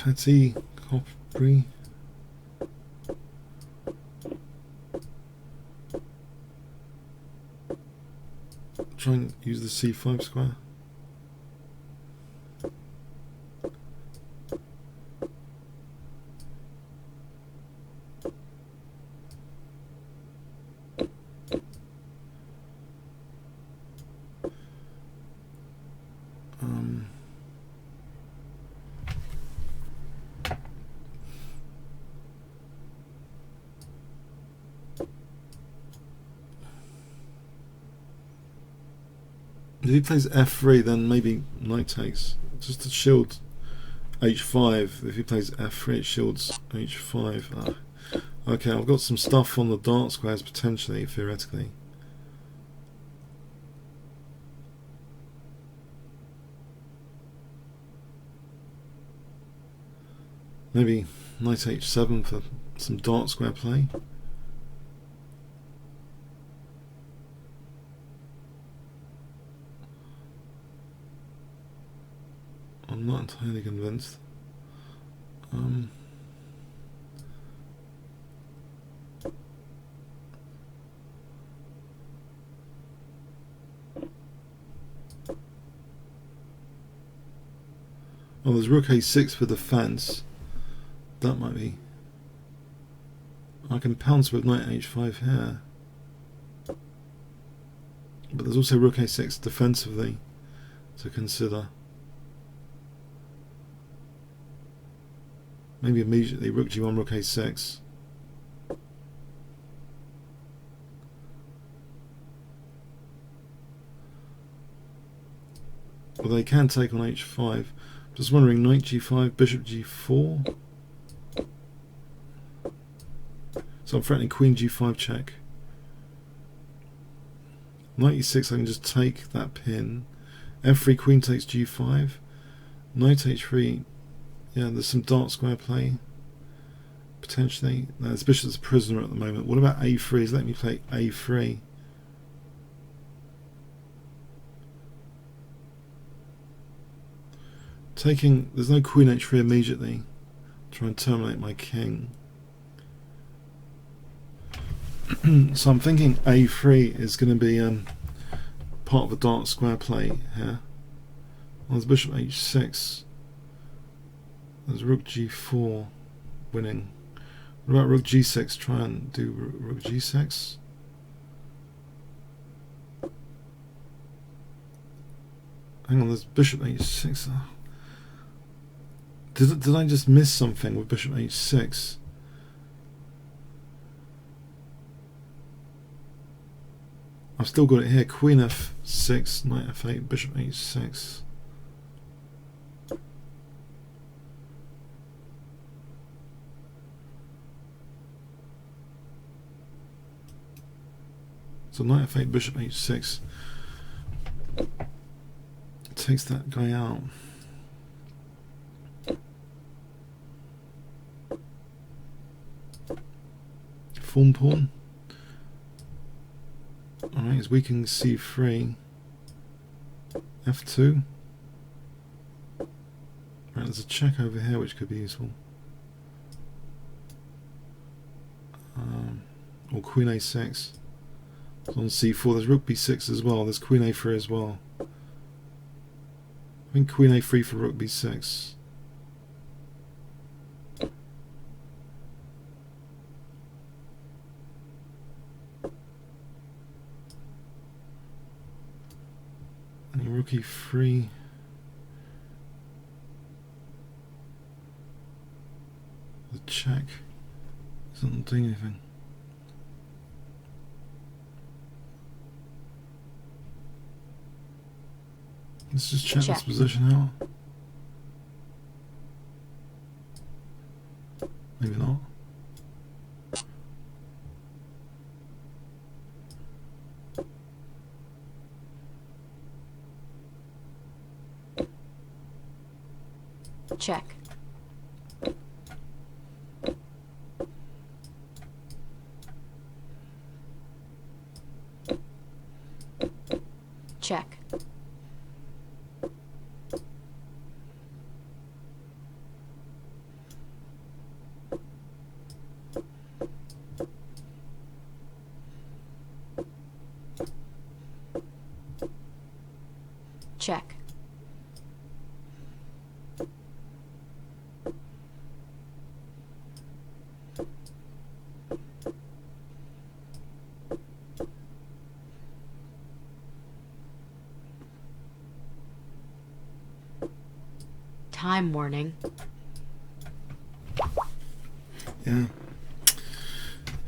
Petty Copri. Try and use the C5 square. If he plays f3, then maybe knight takes, just to shield h5. If he plays f3, it shields h5. Okay, I've got some stuff on the dark squares potentially, theoretically. Maybe knight h7 for some dark square play. I'm not entirely convinced. Oh, there's rook a6 for defense. That might be. I can pounce with knight h5 here. But there's also rook a6 defensively to consider. Maybe immediately rook g1, rook a6. Well, they can take on h5. Just wondering, knight g5, bishop g4. So I'm threatening queen g5 check. Knight e6, I can just take that pin. f3, queen takes g5. Knight h3. Yeah, there's some dark square play, potentially. No, this bishop's a prisoner at the moment. What about a3? Let me play a3. Taking, there's no queen h3 immediately. Try and terminate my king. So I'm thinking a3 is going to be part of the dark square play here. Well, there's bishop h6. There's rook g4 winning. What about rook g6? Try and do rook g6. Hang on, there's bishop h6. Did I just miss something with bishop h6? I've still got it here. Queen f6, knight f8, bishop h6. So knight f8, bishop h6 takes that guy out. Form pawn. Alright, it's weakening c3. f2. Right, there's a check over here which could be useful. Or queen a6. It's on c4. There's rook b6 as well. There's queen a3 as well. I think queen a3 for rook b6. And rook e3. The check isn't doing anything. Let's just check this position out. Maybe not. Check. Check. Check. Time warning. Yeah.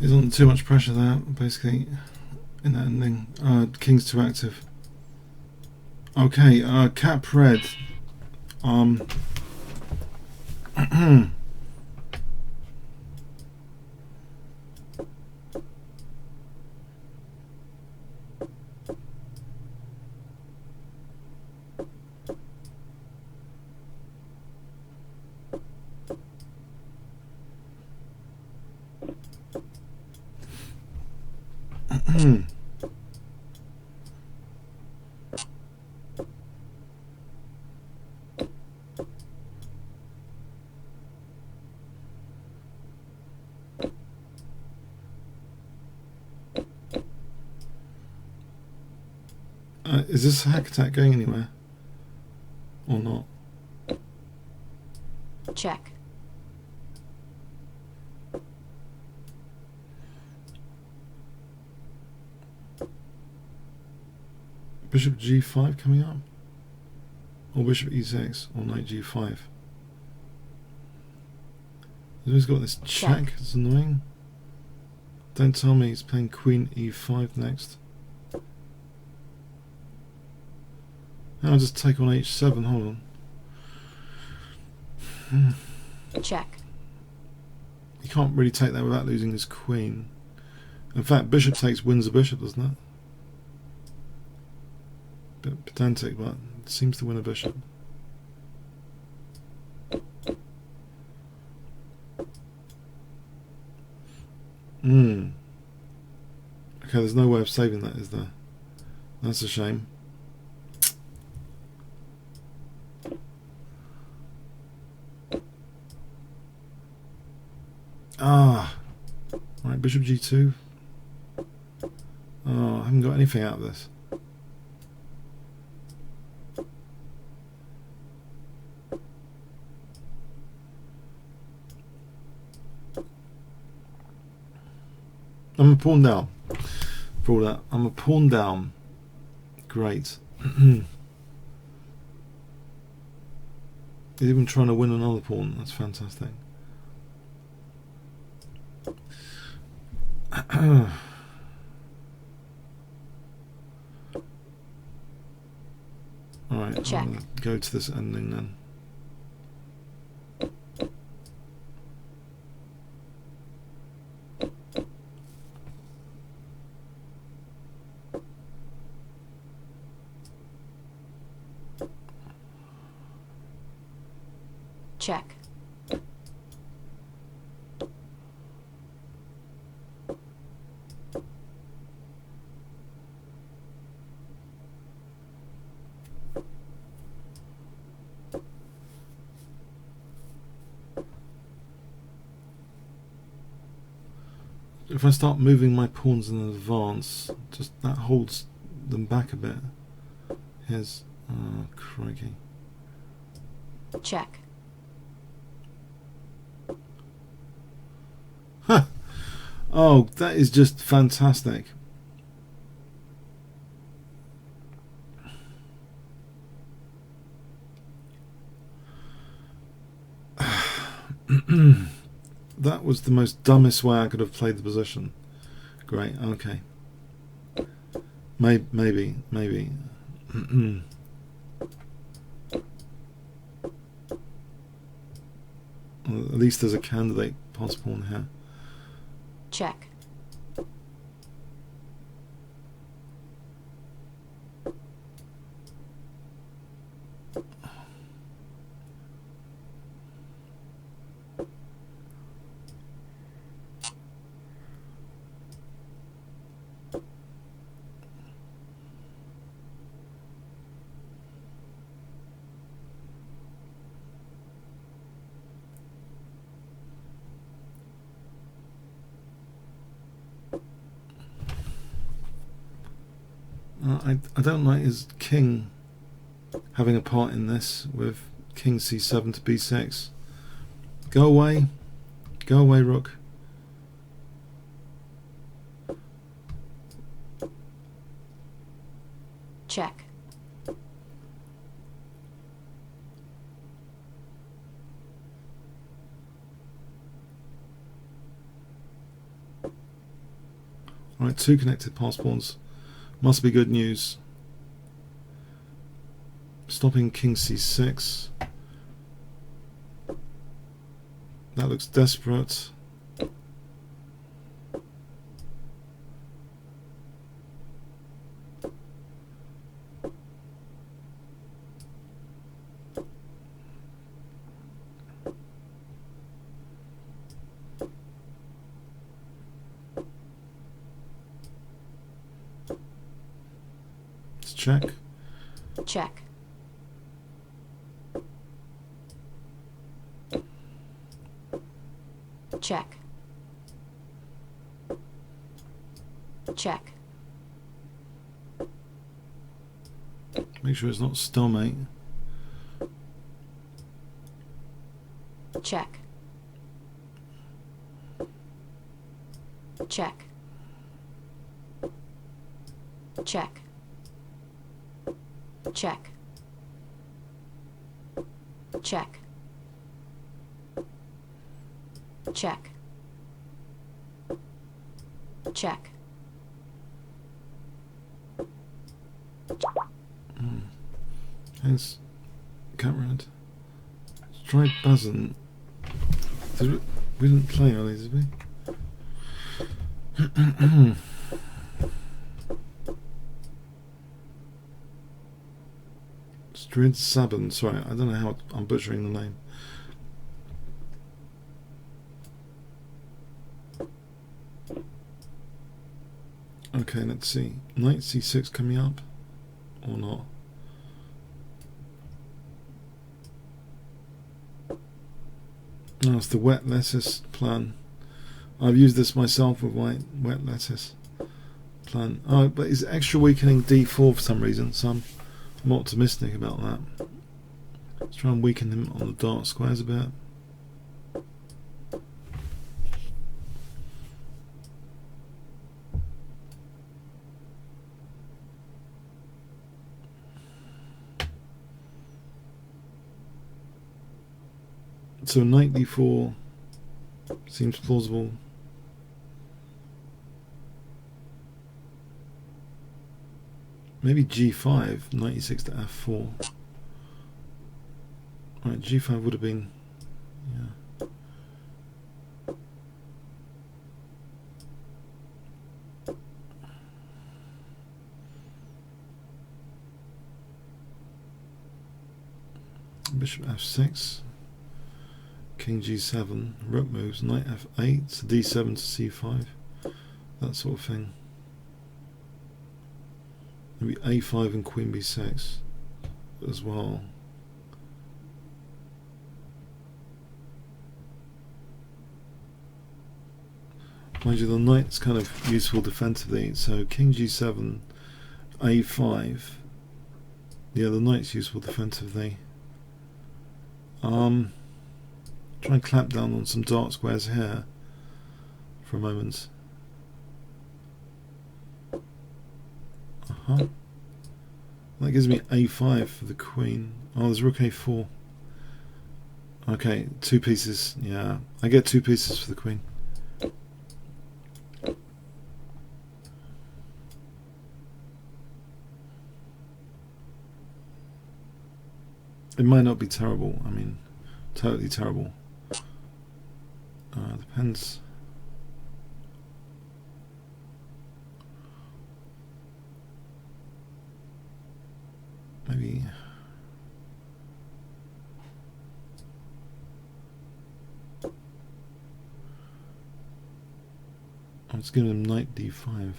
He's under too much pressure there, basically, in that ending. King's too active. Okay, cap red. Is this hack attack going anywhere? Or not? Check. Bishop g5 coming up? Or bishop e6 or knight g5? He's got this check, it's annoying. Don't tell me he's playing queen e5 next. I'll just take on h7, hold on. Check. You can't really take that without losing his queen. In fact, bishop takes wins the bishop, doesn't it? Bit pedantic, but it seems to win a bishop. Okay, there's no way of saving that, is there? That's a shame. Right, bishop g2. Oh, I haven't got anything out of this. I'm a pawn down. For all that, I'm a pawn down. Great. He's even trying to win another pawn. That's fantastic. Alright, Check. I'm going to go to this ending then. Check. If I start moving my pawns in advance, just that holds them back a bit. Here's, oh crikey. Check. Huh. Oh, that is just fantastic. That was the most dumbest way I could have played the position. Great, okay. Maybe. Well, at least there's a candidate pass pawn here. Check. I don't like his king having a part in this with king c7 to b6. Go away, rook. Check. Alright, 2 connected pass pawns. Must be good news. Stopping king c6. That looks desperate. Let's check. Check. Check. Check. Make sure it's not stalemate. Check. Check. Check. Check. Check. Check. Check. Thanks, Cameron. Let's try Bazin. We didn't play early, did we? Strid Sabin. Sorry, I don't know how I'm butchering the name. Okay, let's see. Knight c6 coming up or not? No, it's the wet lettuce plan. I've used this myself with my wet lettuce plan. Oh, but it's extra weakening d4 for some reason, so I'm optimistic about that. Let's try and weaken him on the dark squares a bit. So knight d4 seems plausible. Maybe g5, knight e6 to f4. Right, g5 would have been, yeah. Bishop f6. King g7, rook moves, knight f8, so d7 to c5, that sort of thing. Maybe a5 and queen b6 as well. Mind you, the knight's kind of useful defensively, so king g7, a5. Yeah, the knight's useful defensively. Try and clamp down on some dark squares here for a moment. That gives me a5 for the queen. Oh, there's rook a4. Okay, 2 pieces. Yeah, I get 2 pieces for the queen. It might not be terrible. I mean, totally terrible. Depends. Maybe. I'm just giving him knight d5.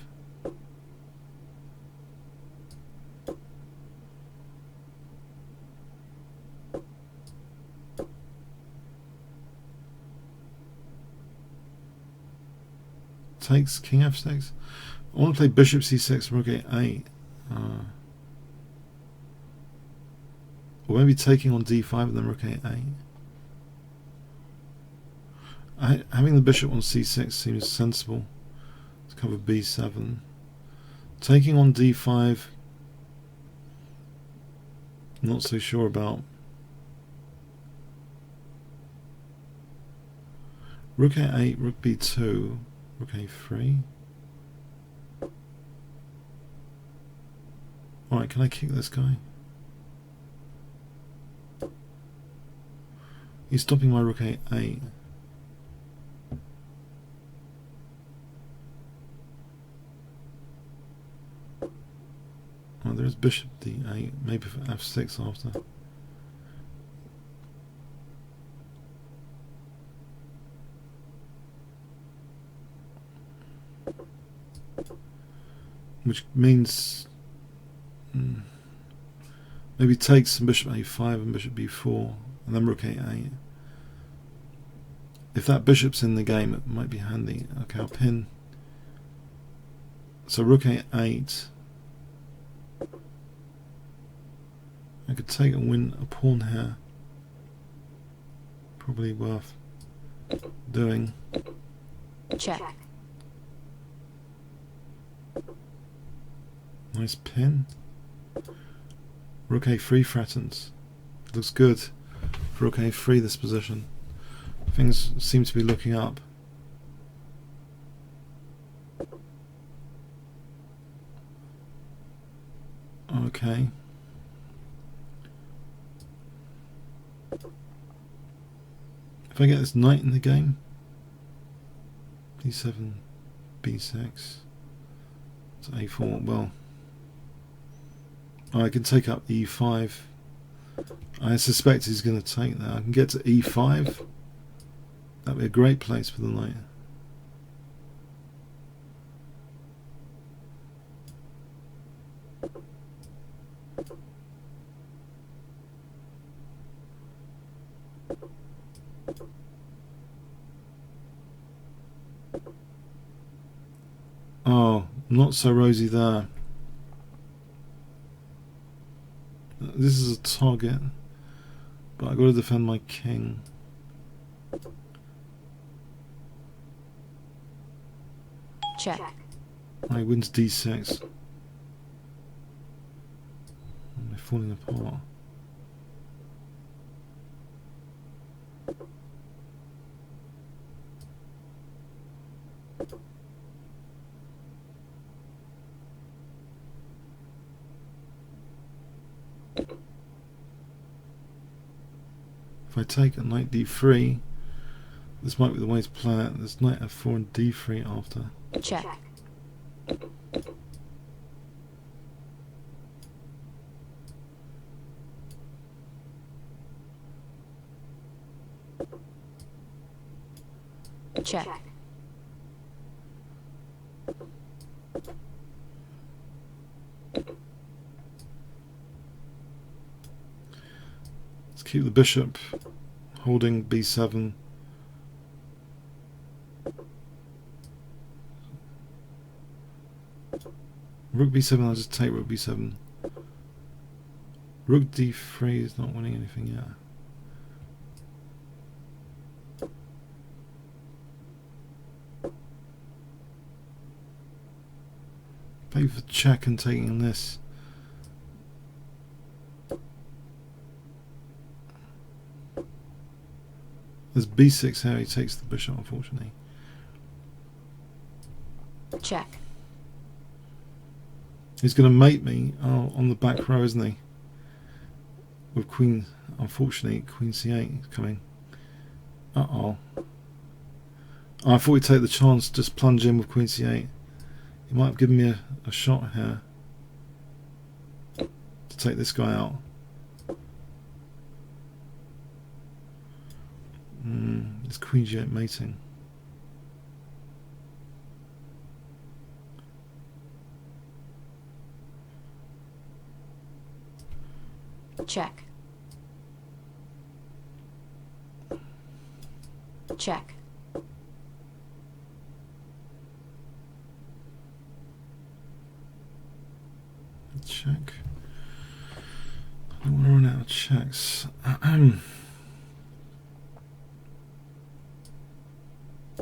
Takes king f6. I want to play bishop c6, rook a8. Or maybe taking on d5 and then rook a8. Having the bishop on c6 seems sensible to cover b7. Taking on d5, not so sure about. Rook a8, rook b2, rook a3. Alright, can I kick this guy? He's stopping my rook a8. Oh, there's bishop d8, maybe for f6 after. Which means maybe take some bishop a5 and bishop b4 and then rook a8. If that bishop's in the game, it might be handy. Okay, I'll pin. So rook a8. I could take and win a pawn here. Probably worth doing. Check. Nice pin. Rook a3 threatens. Looks good for rook a3 this position. Things seem to be looking up. Okay. If I get this knight in the game, d7, b6, to a4, well, I can take up e5. I suspect he's going to take that. I can get to e5. That'd be a great place for the knight. Oh, not so rosy there. This is a target, but I've got to defend my king. Check. He wins d6. They're falling apart. If I take a knight d3, this might be the way to play it. There's knight f4 and d3 after. Check. Check. Let's keep the bishop holding b7. Rook b7, I'll just take rook b7. Rook d3 is not winning anything yet. Maybe for check and taking this. There's b6 here, he takes the bishop unfortunately. Check. He's going to mate me on the back row, isn't he? With queen, unfortunately, queen c8 is coming. Uh-oh. I thought he'd take the chance, just plunge in with queen c8. He might have given me a shot here to take this guy out. It's queen g8 mating. Check. Check. Check. I don't want to run out of checks.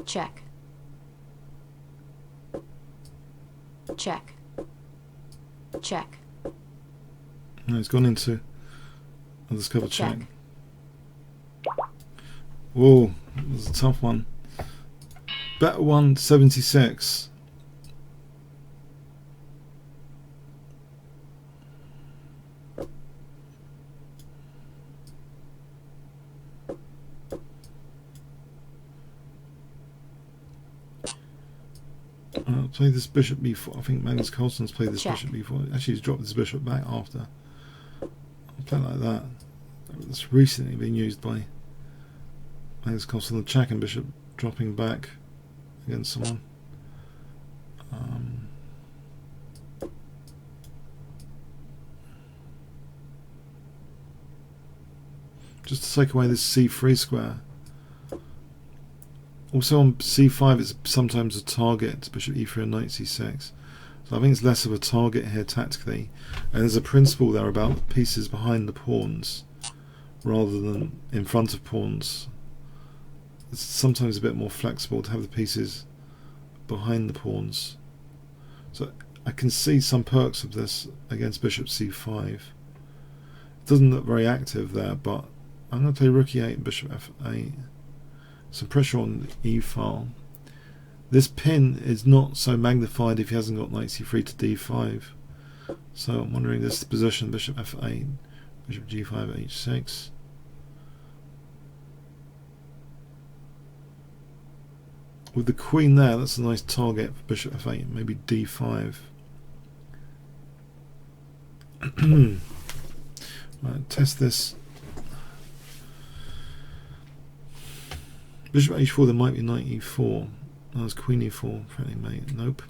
Check. Check. Check. No, he's gone into a discover check. Check. Whoa, that was a tough one. Bet 176. Play this bishop b4. I think Magnus Carlsen's played this Check. bishop b4. Actually, he's dropped this bishop back after. I'll play like that. That's recently been used by Magnus Carlsen. The check and bishop dropping back against someone. Just to take away this c3 square. Also on c5 it's sometimes a target, bishop e3 and knight c6. So I think it's less of a target here tactically. And there's a principle there about the pieces behind the pawns rather than in front of pawns. It's sometimes a bit more flexible to have the pieces behind the pawns. So I can see some perks of this against bishop c5. It doesn't look very active there, but I'm going to play rook e8 and bishop f8. Some pressure on the e file. This pin is not so magnified if he hasn't got knight c3 to d5. So I'm wondering this position, bishop f8, bishop g5, h6. With the queen there, that's a nice target for bishop f8, maybe d5. Right, test this. Bishop h4, there might be knight e4. Oh, there's queen e4, friendly mate. Nope.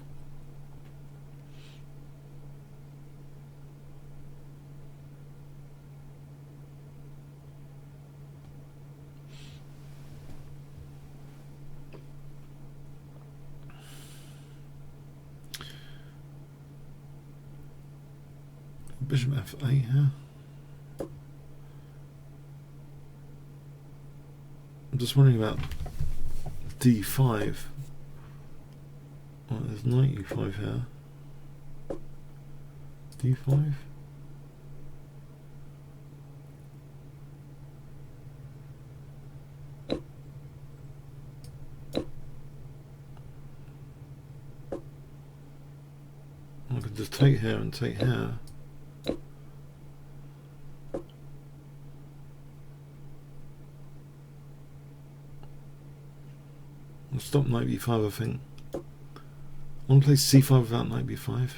Bishop f8 here. I'm just wondering about d5. Oh, there's knight e5 here. d5. I could just take here and take here. I'll stop knight b5, I think. I want to play c5 without knight b5.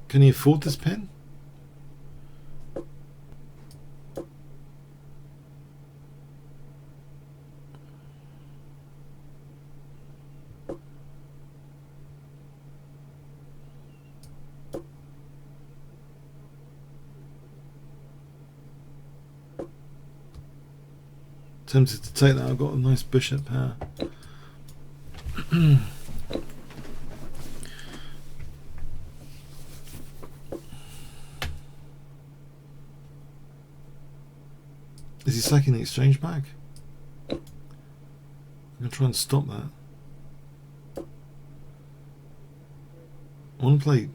Can he afford this pin? Tempted to take that. I've got a nice bishop here. Is he sacking the exchange back? I'm going to try and stop that. I want to play.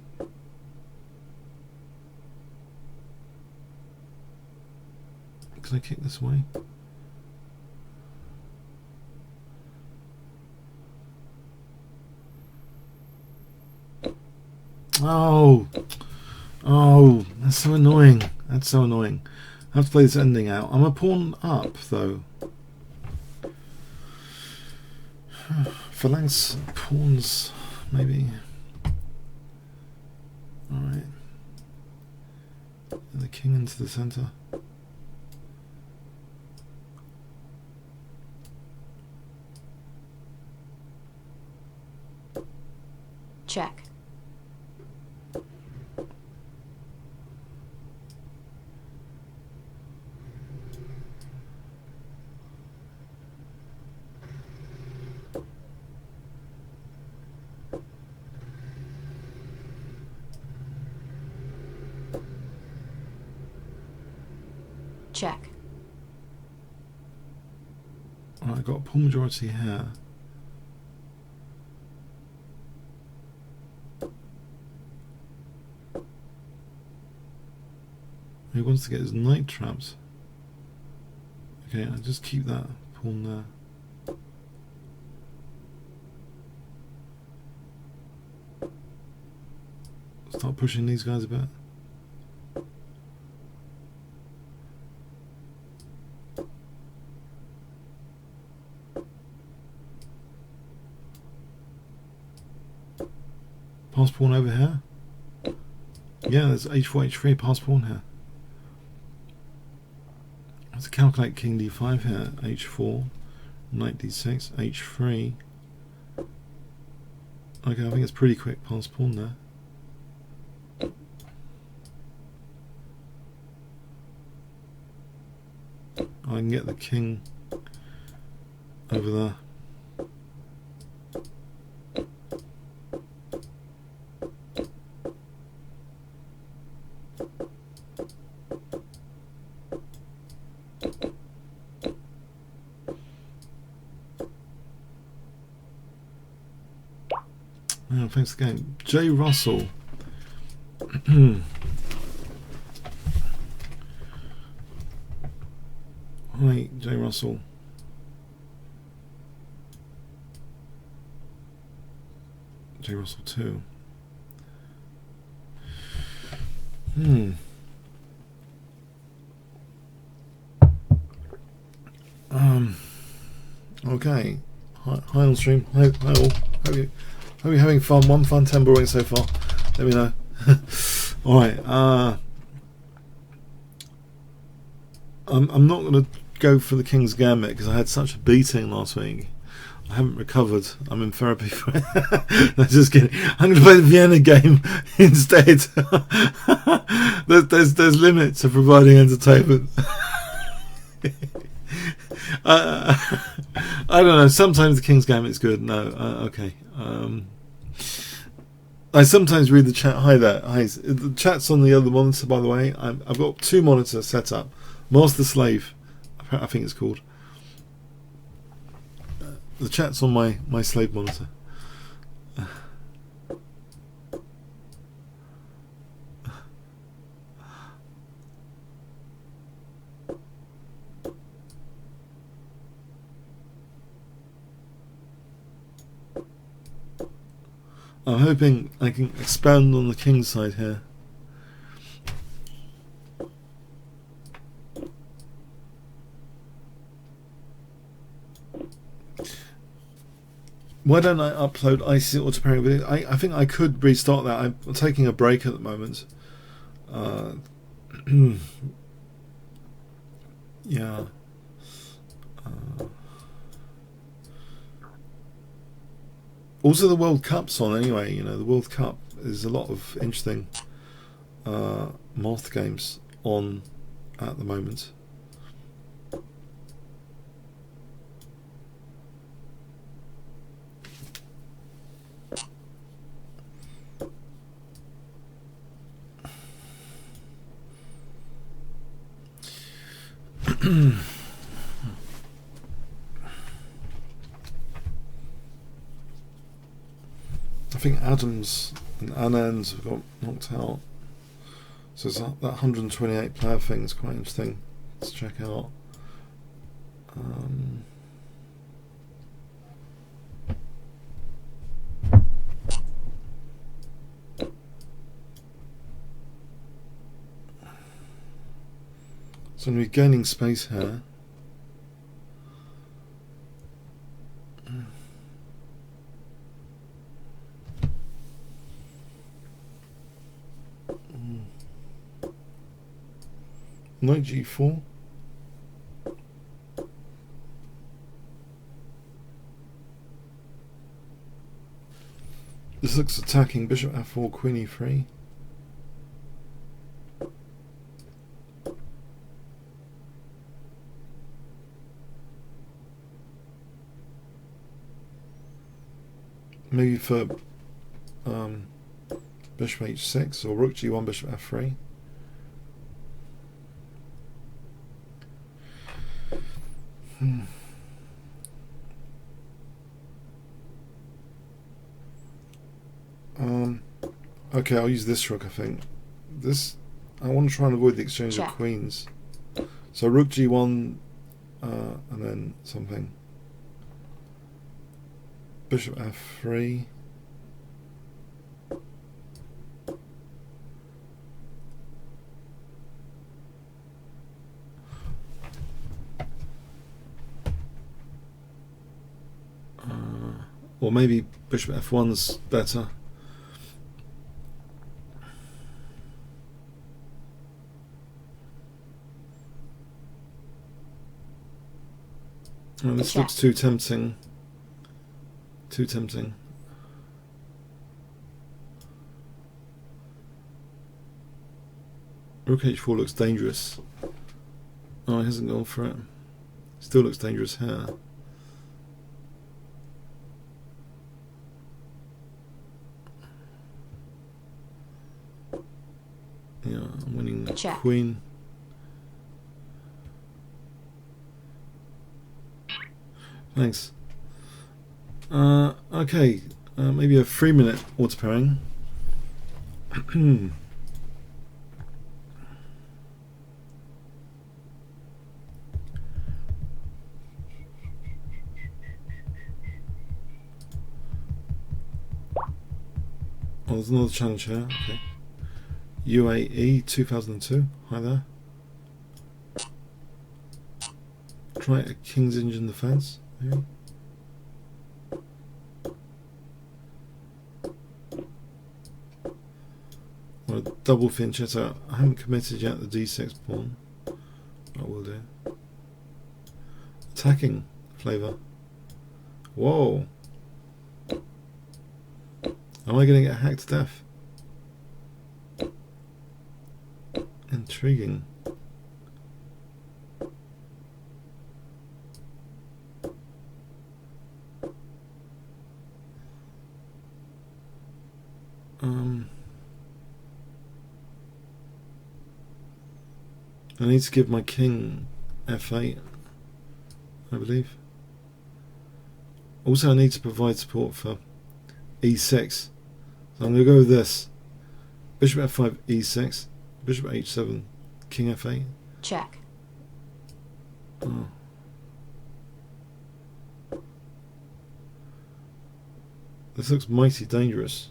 Can I kick this away? Oh, that's so annoying. That's so annoying. I have to play this ending out. I'm a pawn up, though. Phalanx pawns, maybe. Alright. And the king into the center. Check. check, Alright, I've got a pawn majority here. He wants to get his knight trapped. Okay, I'll just keep that pawn there. Start pushing these guys a bit. Pass pawn over here. Yeah, there's h4, h3, pass pawn here. Let's calculate king d5 here. h4, knight d6, h3. Okay, I think it's pretty quick pass pawn there. I can get the king over there. Oh, thanks again. J. Russell. Hi, J. Russell. J. Russell 2. Okay. Hi on stream. Hi all. Hope you're having fun. One fun, 10 boring so far. Let me know. Alright, I'm not going to go for the King's Gambit because I had such a beating last week. I haven't recovered. I'm in therapy for it. No, just kidding. I'm going to play the Vienna game instead. There's limits to providing entertainment. I don't know. Sometimes the King's Gambit's good. No, okay. I sometimes read the chat. Hi there. Hi. The chat's on the other monitor, by the way. I've got two monitors set up. Master Slave, I think it's called. The chat's on my slave monitor. I'm hoping I can expand on the king's side here. Why don't I upload ICC auto-pairing video? I think I could restart that. I'm taking a break at the moment. Yeah. Also, the World Cup's on anyway. You know, the World Cup is a lot of interesting math games on at the moment. I think Adams and Anand's have got knocked out. So that 128 player thing is quite interesting to check out. So we're gaining space here. Knight g4. This looks attacking. Bishop f4, queen e3. Maybe for bishop h6 or rook g1, bishop f3. Okay, I'll use this rook, I think. This, I want to try and avoid the exchange Check. of queens. So rook g1, and then something. Bishop f3. Or maybe bishop f1's better. Oh, this Check. looks too tempting. Too tempting. Rook h4 looks dangerous. Oh, he hasn't gone for it. Still looks dangerous here. Yeah, I'm winning the Check. queen. Thanks. Okay, maybe a 3-minute auto pairing. Oh, there's another challenge here. Okay. UAE 2002. Hi there. Try a King's Engine defense. Maybe. Or a double Fincher. So I haven't committed yet the D6 pawn. I will do. Attacking flavour. Whoa. Am I going to get hacked to death? Intriguing. I need to give my king f8, I believe. Also, I need to provide support for e6. So I'm going to go with this. Bishop f5, e6. Bishop h7, king f8. Check. Oh. This looks mighty dangerous.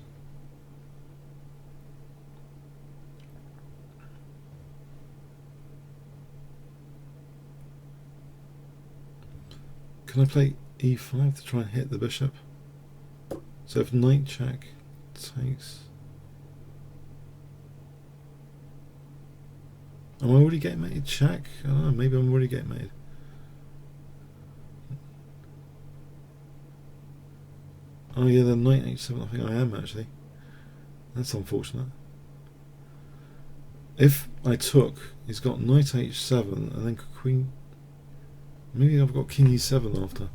Can I play e5 to try and hit the bishop? So if knight check takes... Am I already getting mated? Check? I don't know, maybe I'm already getting mated. Oh yeah, the knight h7, I think I am actually. That's unfortunate. If I took, he's got knight h7 and then queen... Maybe I've got king e7 after.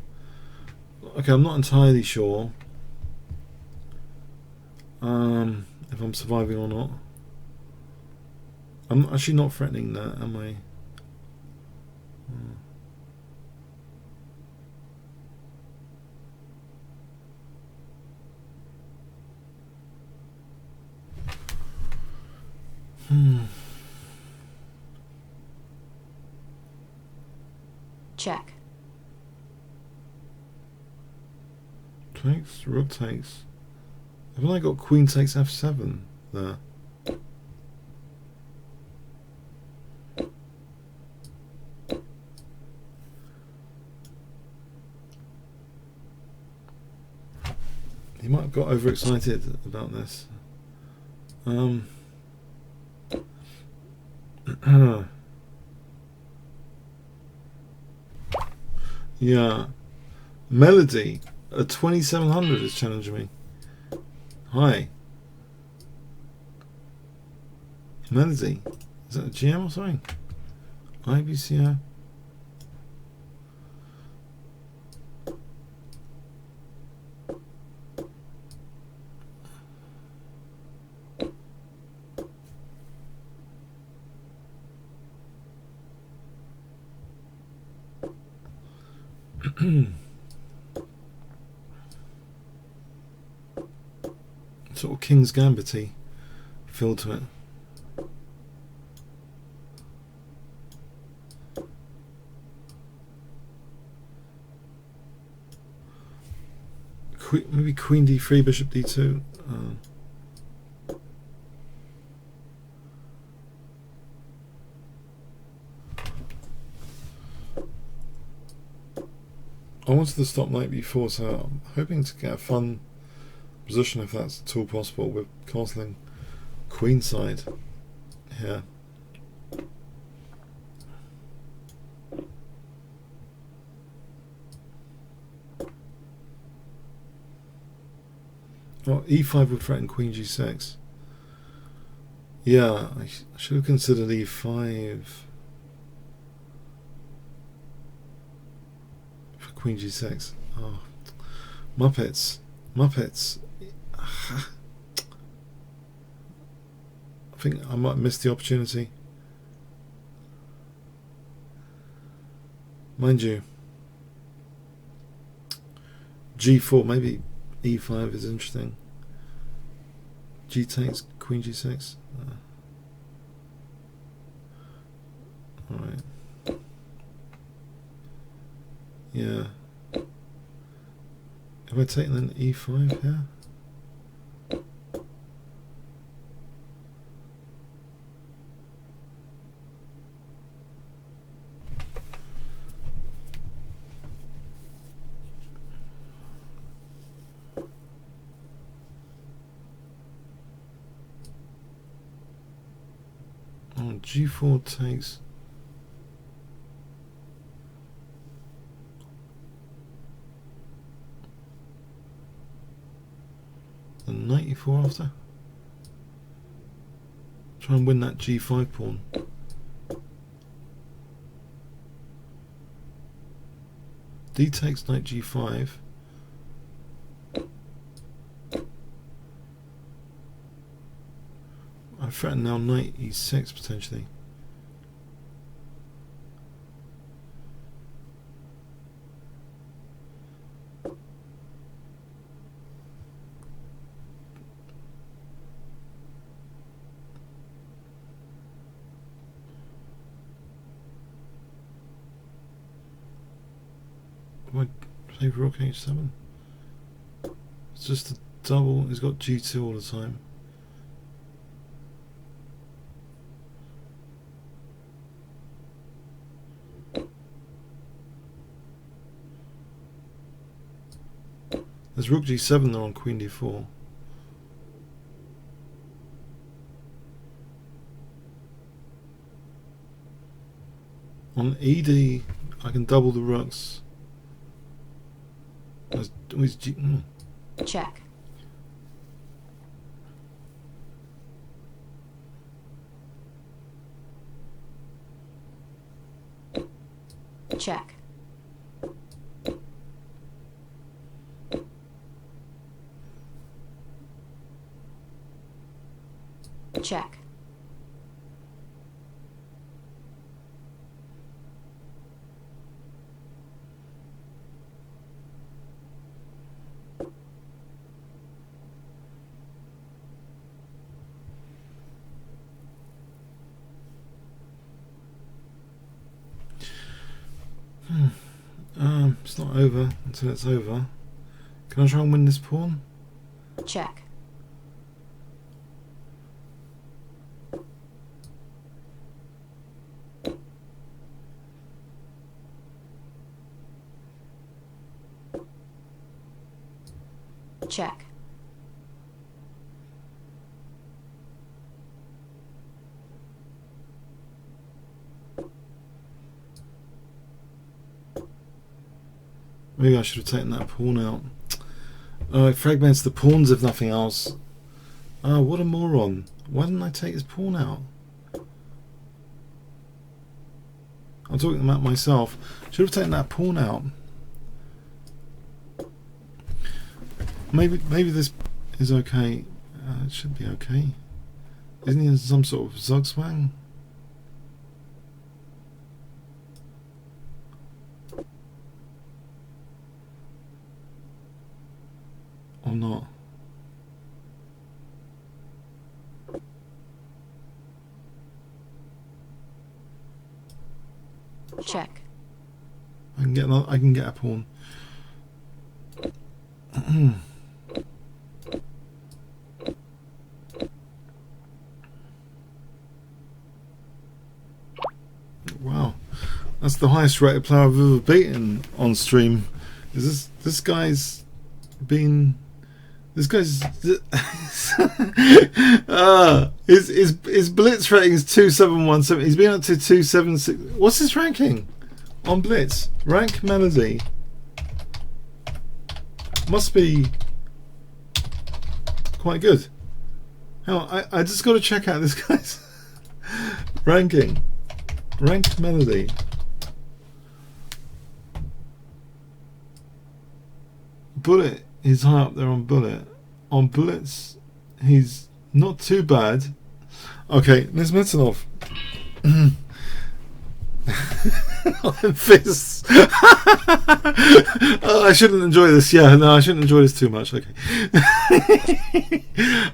Okay, I'm not entirely sure if I'm surviving or not. I'm actually not threatening that, am I? Check. Takes, rook takes. Haven't I got queen takes f7 there? He might have got overexcited about this. Yeah. Melody at 2700 is challenging me. Hi. Melody. Is that a GM or something? IBCO. Sort of King's Gambit-y feel to it. Maybe Queen D3, Bishop D2. I wanted to stop Knight B4, so I'm hoping to get a fun position if that's at all possible with castling queenside here. Well, E5 would threaten Queen G6. Yeah, I should have considered E5 for Queen G6. Oh, Muppets. I think I might miss the opportunity. Mind you, G4, maybe E5 is interesting. G takes, Queen G6. Alright. Yeah. Have I taken an E5 here? G4 takes. The knight e4 after. Try and win that G5 pawn. D takes knight G5. I threaten now knight E6 potentially. Why play rook H7? It's just a double. He's got G2 all the time. There's rook G7 there on Queen D4. On ED, I can double the rooks. Check. Check. Check. It's not over until it's over. Can I try and win this pawn? Check. Check. Maybe I should have taken that pawn out. Oh, it fragments the pawns if nothing else. Oh, what a moron. Why didn't I take his pawn out? I'm talking about myself. Should have taken that pawn out. Maybe this is okay. It should be okay. Isn't he in some sort of zugzwang? not? Check. I can get another, I can get a pawn. Wow, that's the highest rated player I've ever beaten on stream. Is this guy's been? This guy's his Blitz rating is 2717. He's been up to 276. What's his ranking on Blitz? Rank Melody must be quite good. Hang on, I just got to check out this guy's ranking. Rank Melody. Bullet, he's high up there on Bullet. On Blitz, he's not too bad. Okay, Nismetanov. Fists. Oh, I shouldn't enjoy this. Yeah, no, I shouldn't enjoy this too much. Okay.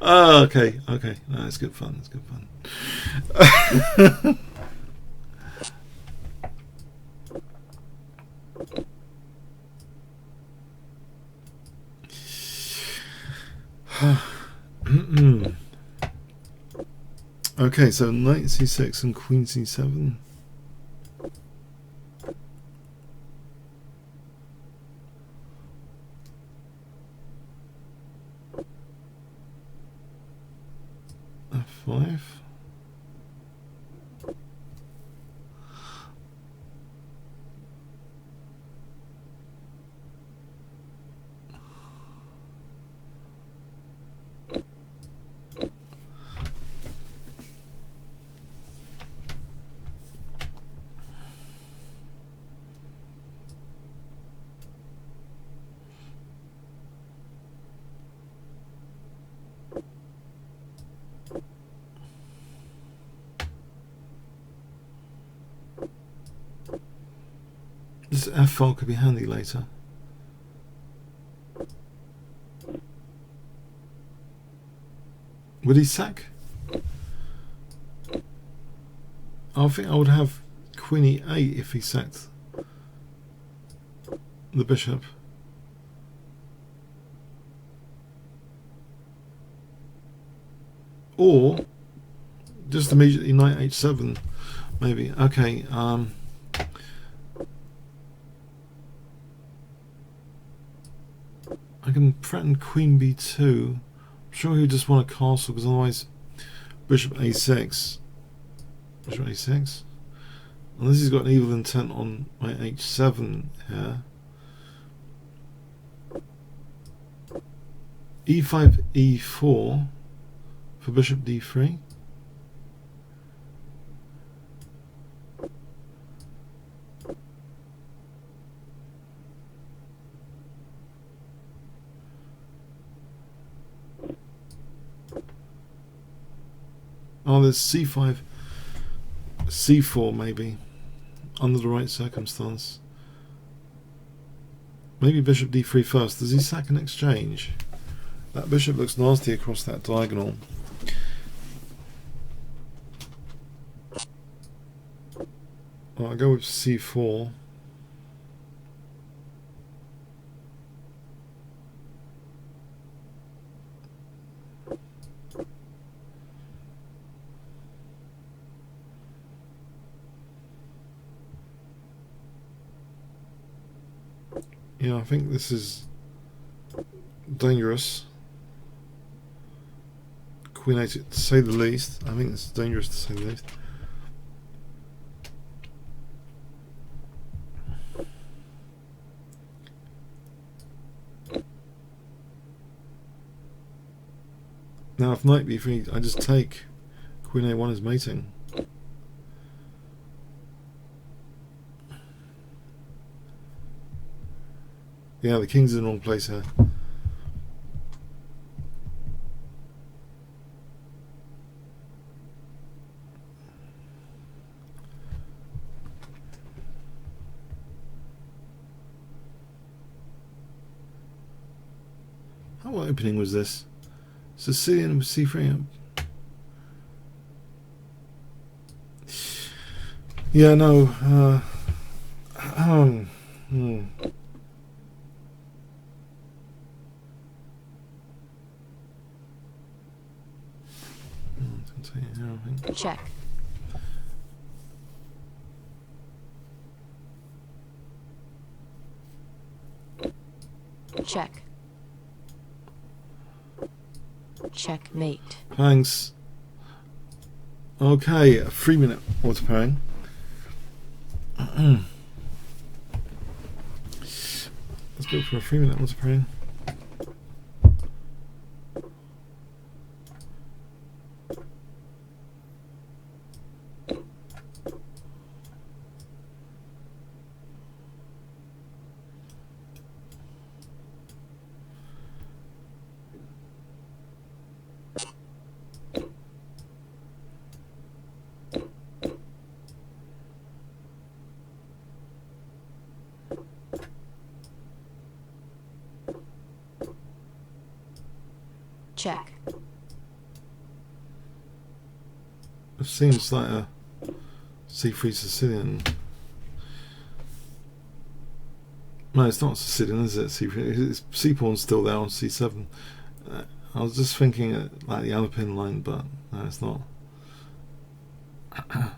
Oh, okay. No, it's good fun. It's good fun. Okay, so knight c6 and queen c7. f5. This f-file could be handy later. Would he sack? I think I would have queen e8 if he sacked the bishop. Or just immediately knight h7 maybe. Okay, I can threaten queen b2. I'm sure he'll just want a castle because otherwise bishop a6. Bishop a6. Unless he's got an evil intent on my h7 here. e5, e4 for bishop d3. Oh, there's c5, c4 maybe, under the right circumstance. Maybe bishop d3 first. Does he sack an exchange? That bishop looks nasty across that diagonal. Well, I'll go with c4. Yeah, I think this is dangerous. Queen a2, to say the least. I think it's dangerous to say the least. Now if knight b3, I just take. Queen a1 is mating. Yeah, the king's in the wrong place here. What opening was this? Sicilian C3. Yeah, no. Check. Check. Checkmate. Thanks. Okay, a 3-minute auto pairing. Let's go for a 3-minute auto pairing. Check. It seems like a C3 Sicilian. No, it's not Sicilian, is it? C3. It's C pawn's still there on C7. I was just thinking like the Alpine line, but no, it's not.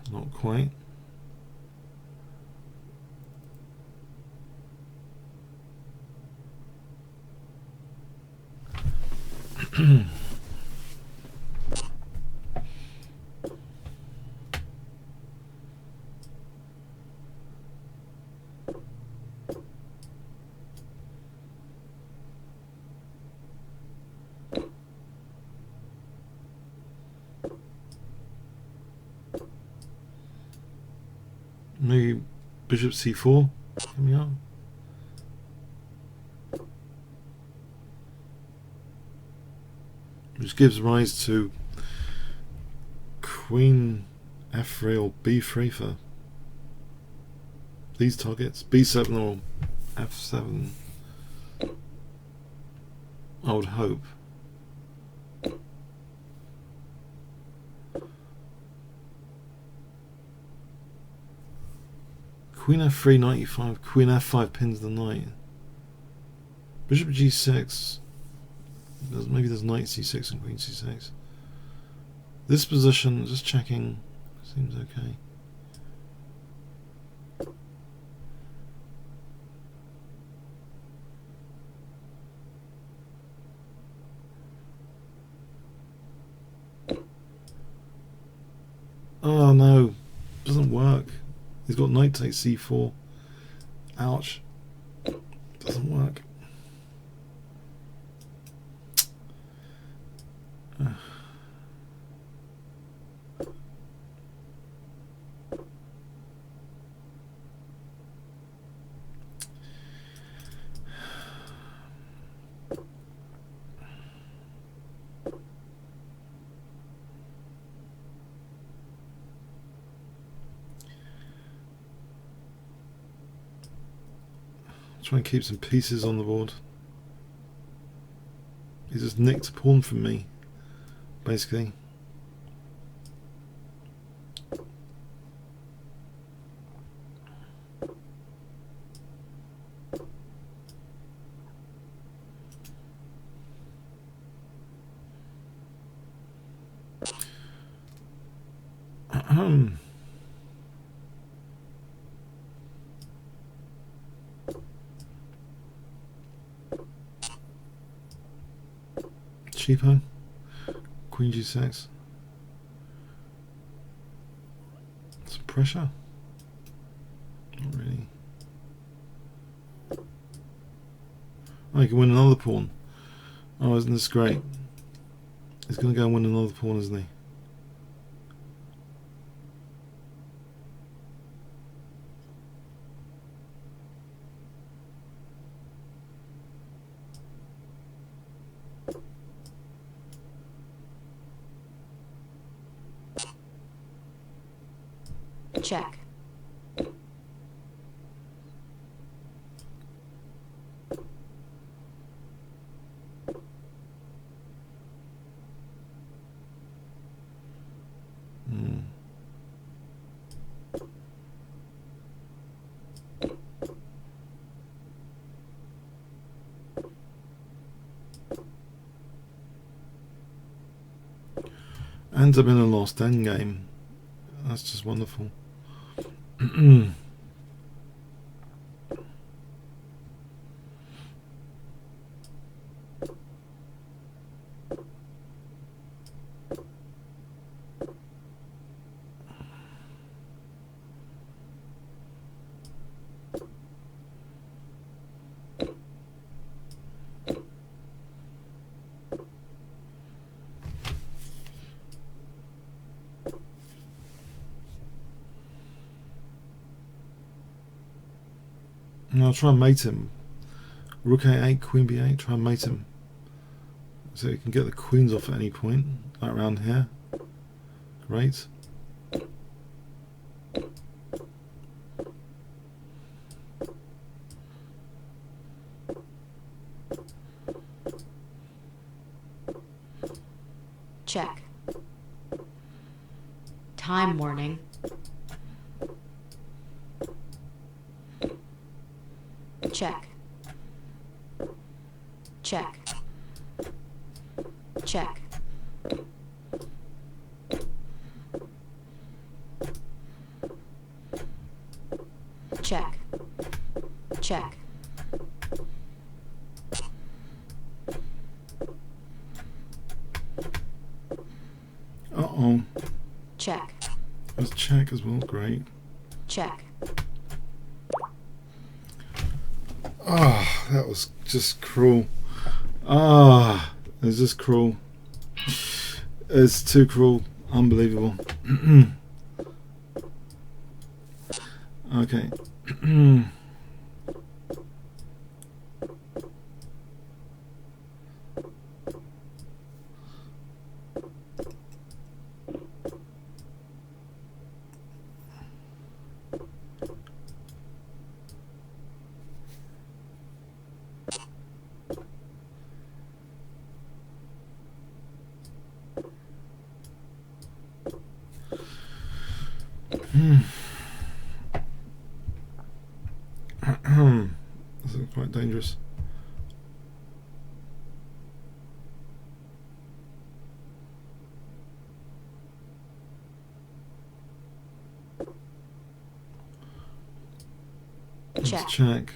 Not quite. Maybe Bishop C4 coming up. Which gives rise to Queen F3 or B3 for these targets. B7 or F7, I would hope. Queen F3, 95, Queen F5 pins the knight. Bishop G6. Maybe there's knight C6 and Queen C6. This position, just checking, seems okay. Oh no, doesn't work. He's got knight takes C4. Ouch. Doesn't work. Try and keep some pieces on the board. He just nicked a pawn from me, basically. Cheapo. Queen G6. Some pressure? Not really. Oh, he can win another pawn. Oh, isn't this great? He's going to go and win another pawn, isn't he? Check. And I'm in a lost endgame. That's just wonderful. And I'll try and mate him. Rook A8, Queen B8, try and mate him. So you can get the queens off at any point, like around here. Great. Check. Time warning. Check. Check. Check. Check. Check. Uh-oh. Check. Let's check as well, great. Check. Ah, that was just cruel. Ah, it's just cruel. It's too cruel. Unbelievable. Okay. This is quite dangerous. Let's Check. check.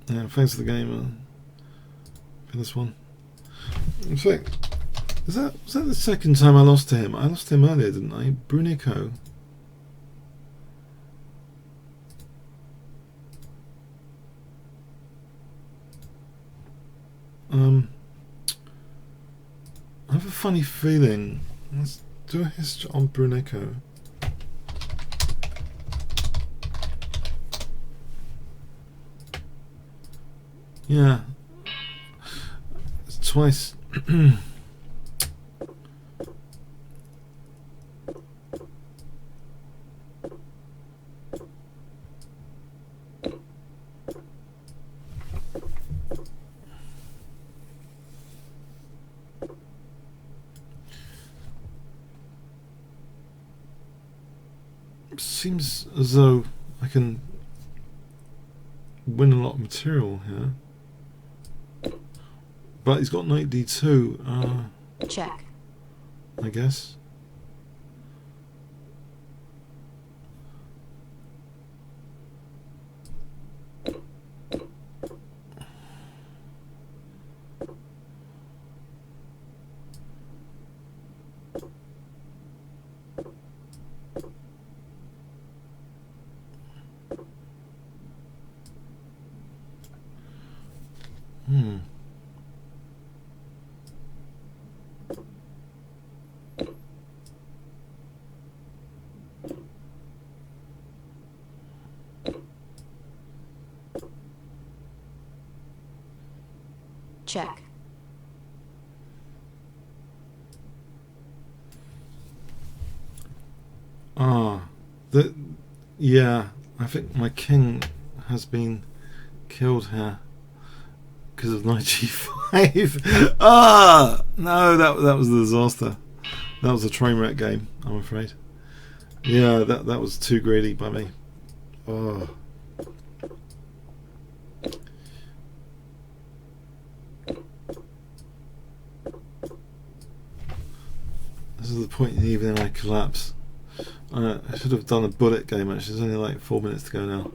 Yeah, thanks for the game for this one. In fact, was that the second time I lost to him? I lost to him earlier, didn't I? Brunico. I have a funny feeling. Let's do a history on Brunico. Yeah. It's twice. Seems as though I can win a lot of material here. But he's got knight d2. Check. I guess. Check. Yeah, I think my king has been killed here because of knight g5. No, that was a disaster. That was a train wreck game, I'm afraid. Yeah, that was too greedy by me. Oh. This is the point in the evening I collapse. I should have done a bullet game actually. There's only like 4 minutes to go now.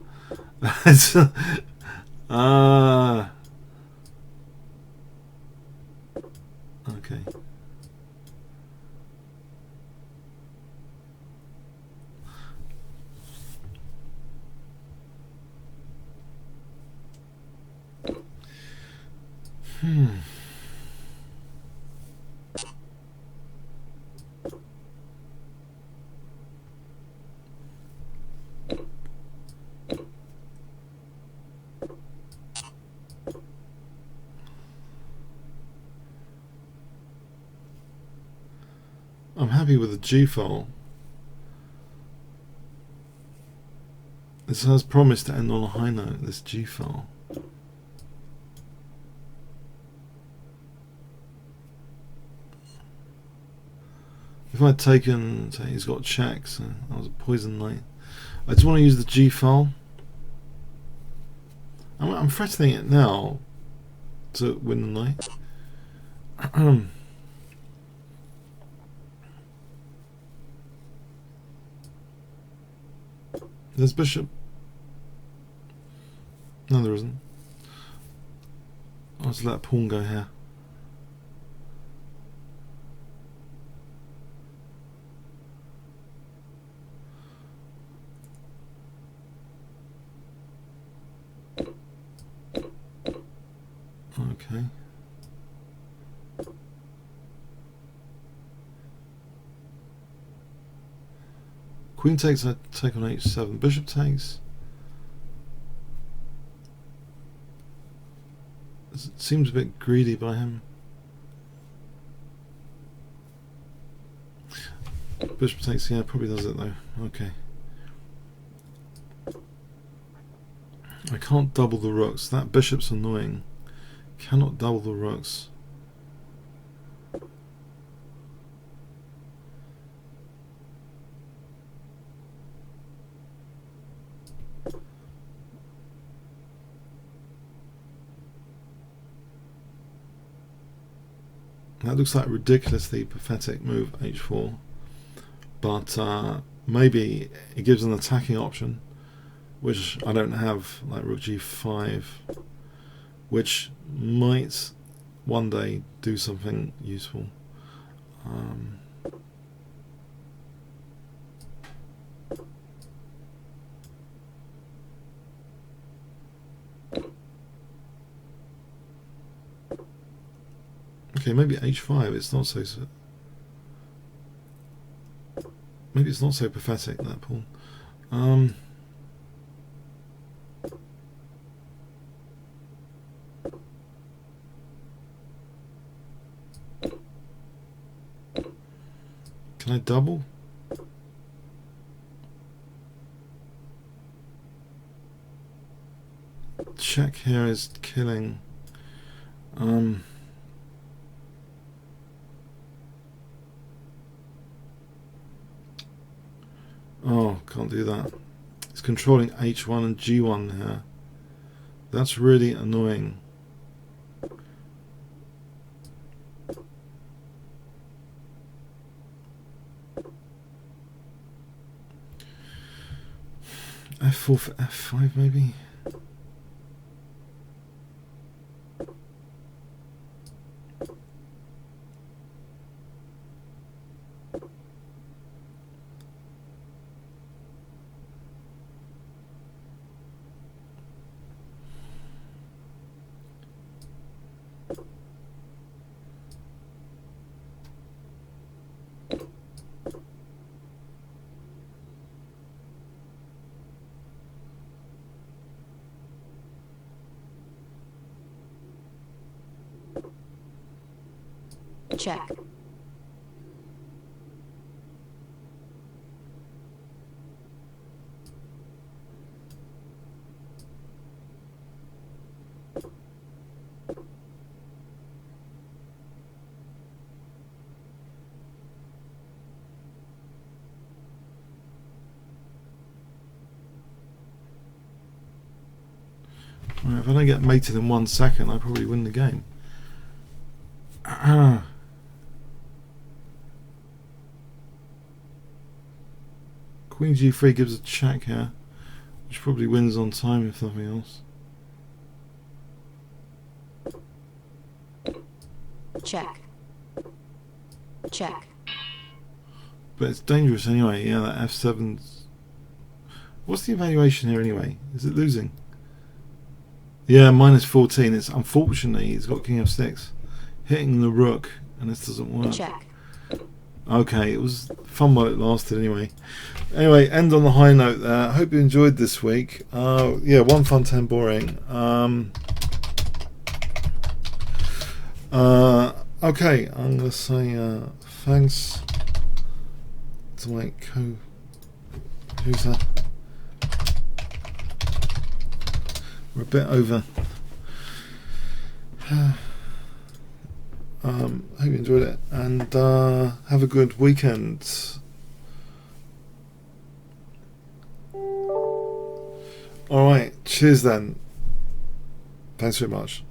Okay. I'm happy with the G file. This has promised to end on a high note, this G file. If I'd taken, say he's got checks, that was a poison knight. I just want to use the G file. I'm threatening it now to win the knight. There's bishop. No, there isn't. I'll just let pawn go here. Okay. Queen takes, I take on h7. Bishop takes. It seems a bit greedy by him. Bishop takes, yeah, probably does it though. Okay. I can't double the rooks. That bishop's annoying. Cannot double the rooks. That looks like a ridiculously pathetic move, h4. But maybe it gives an attacking option, which I don't have, like rook g5, which might one day do something useful. Okay, maybe h5. It's not so. Maybe it's not so pathetic, that pawn. Can I double? Check here is killing. Oh, can't do that. It's controlling h1 and g1 here. That's really annoying. f4 for f5 maybe? Check. Right, if I don't get mated in 1 second, I probably win the game. Queen G3 gives a check here, which probably wins on time if nothing else. Check. Check. But it's dangerous anyway. Yeah, that F7's... What's the evaluation here anyway? Is it losing? Yeah, minus 14. It's unfortunately he's got King F6 hitting the rook, and this doesn't work. Check. Okay, it was fun while it lasted anyway. Anyway, end on the high note there. I hope you enjoyed this week. Yeah, 1 fun, 10 boring. Okay, I'm going to say thanks to my co-user. We're a bit over. Hope you enjoyed it, and have a good weekend. Alright, cheers then. Thanks very much.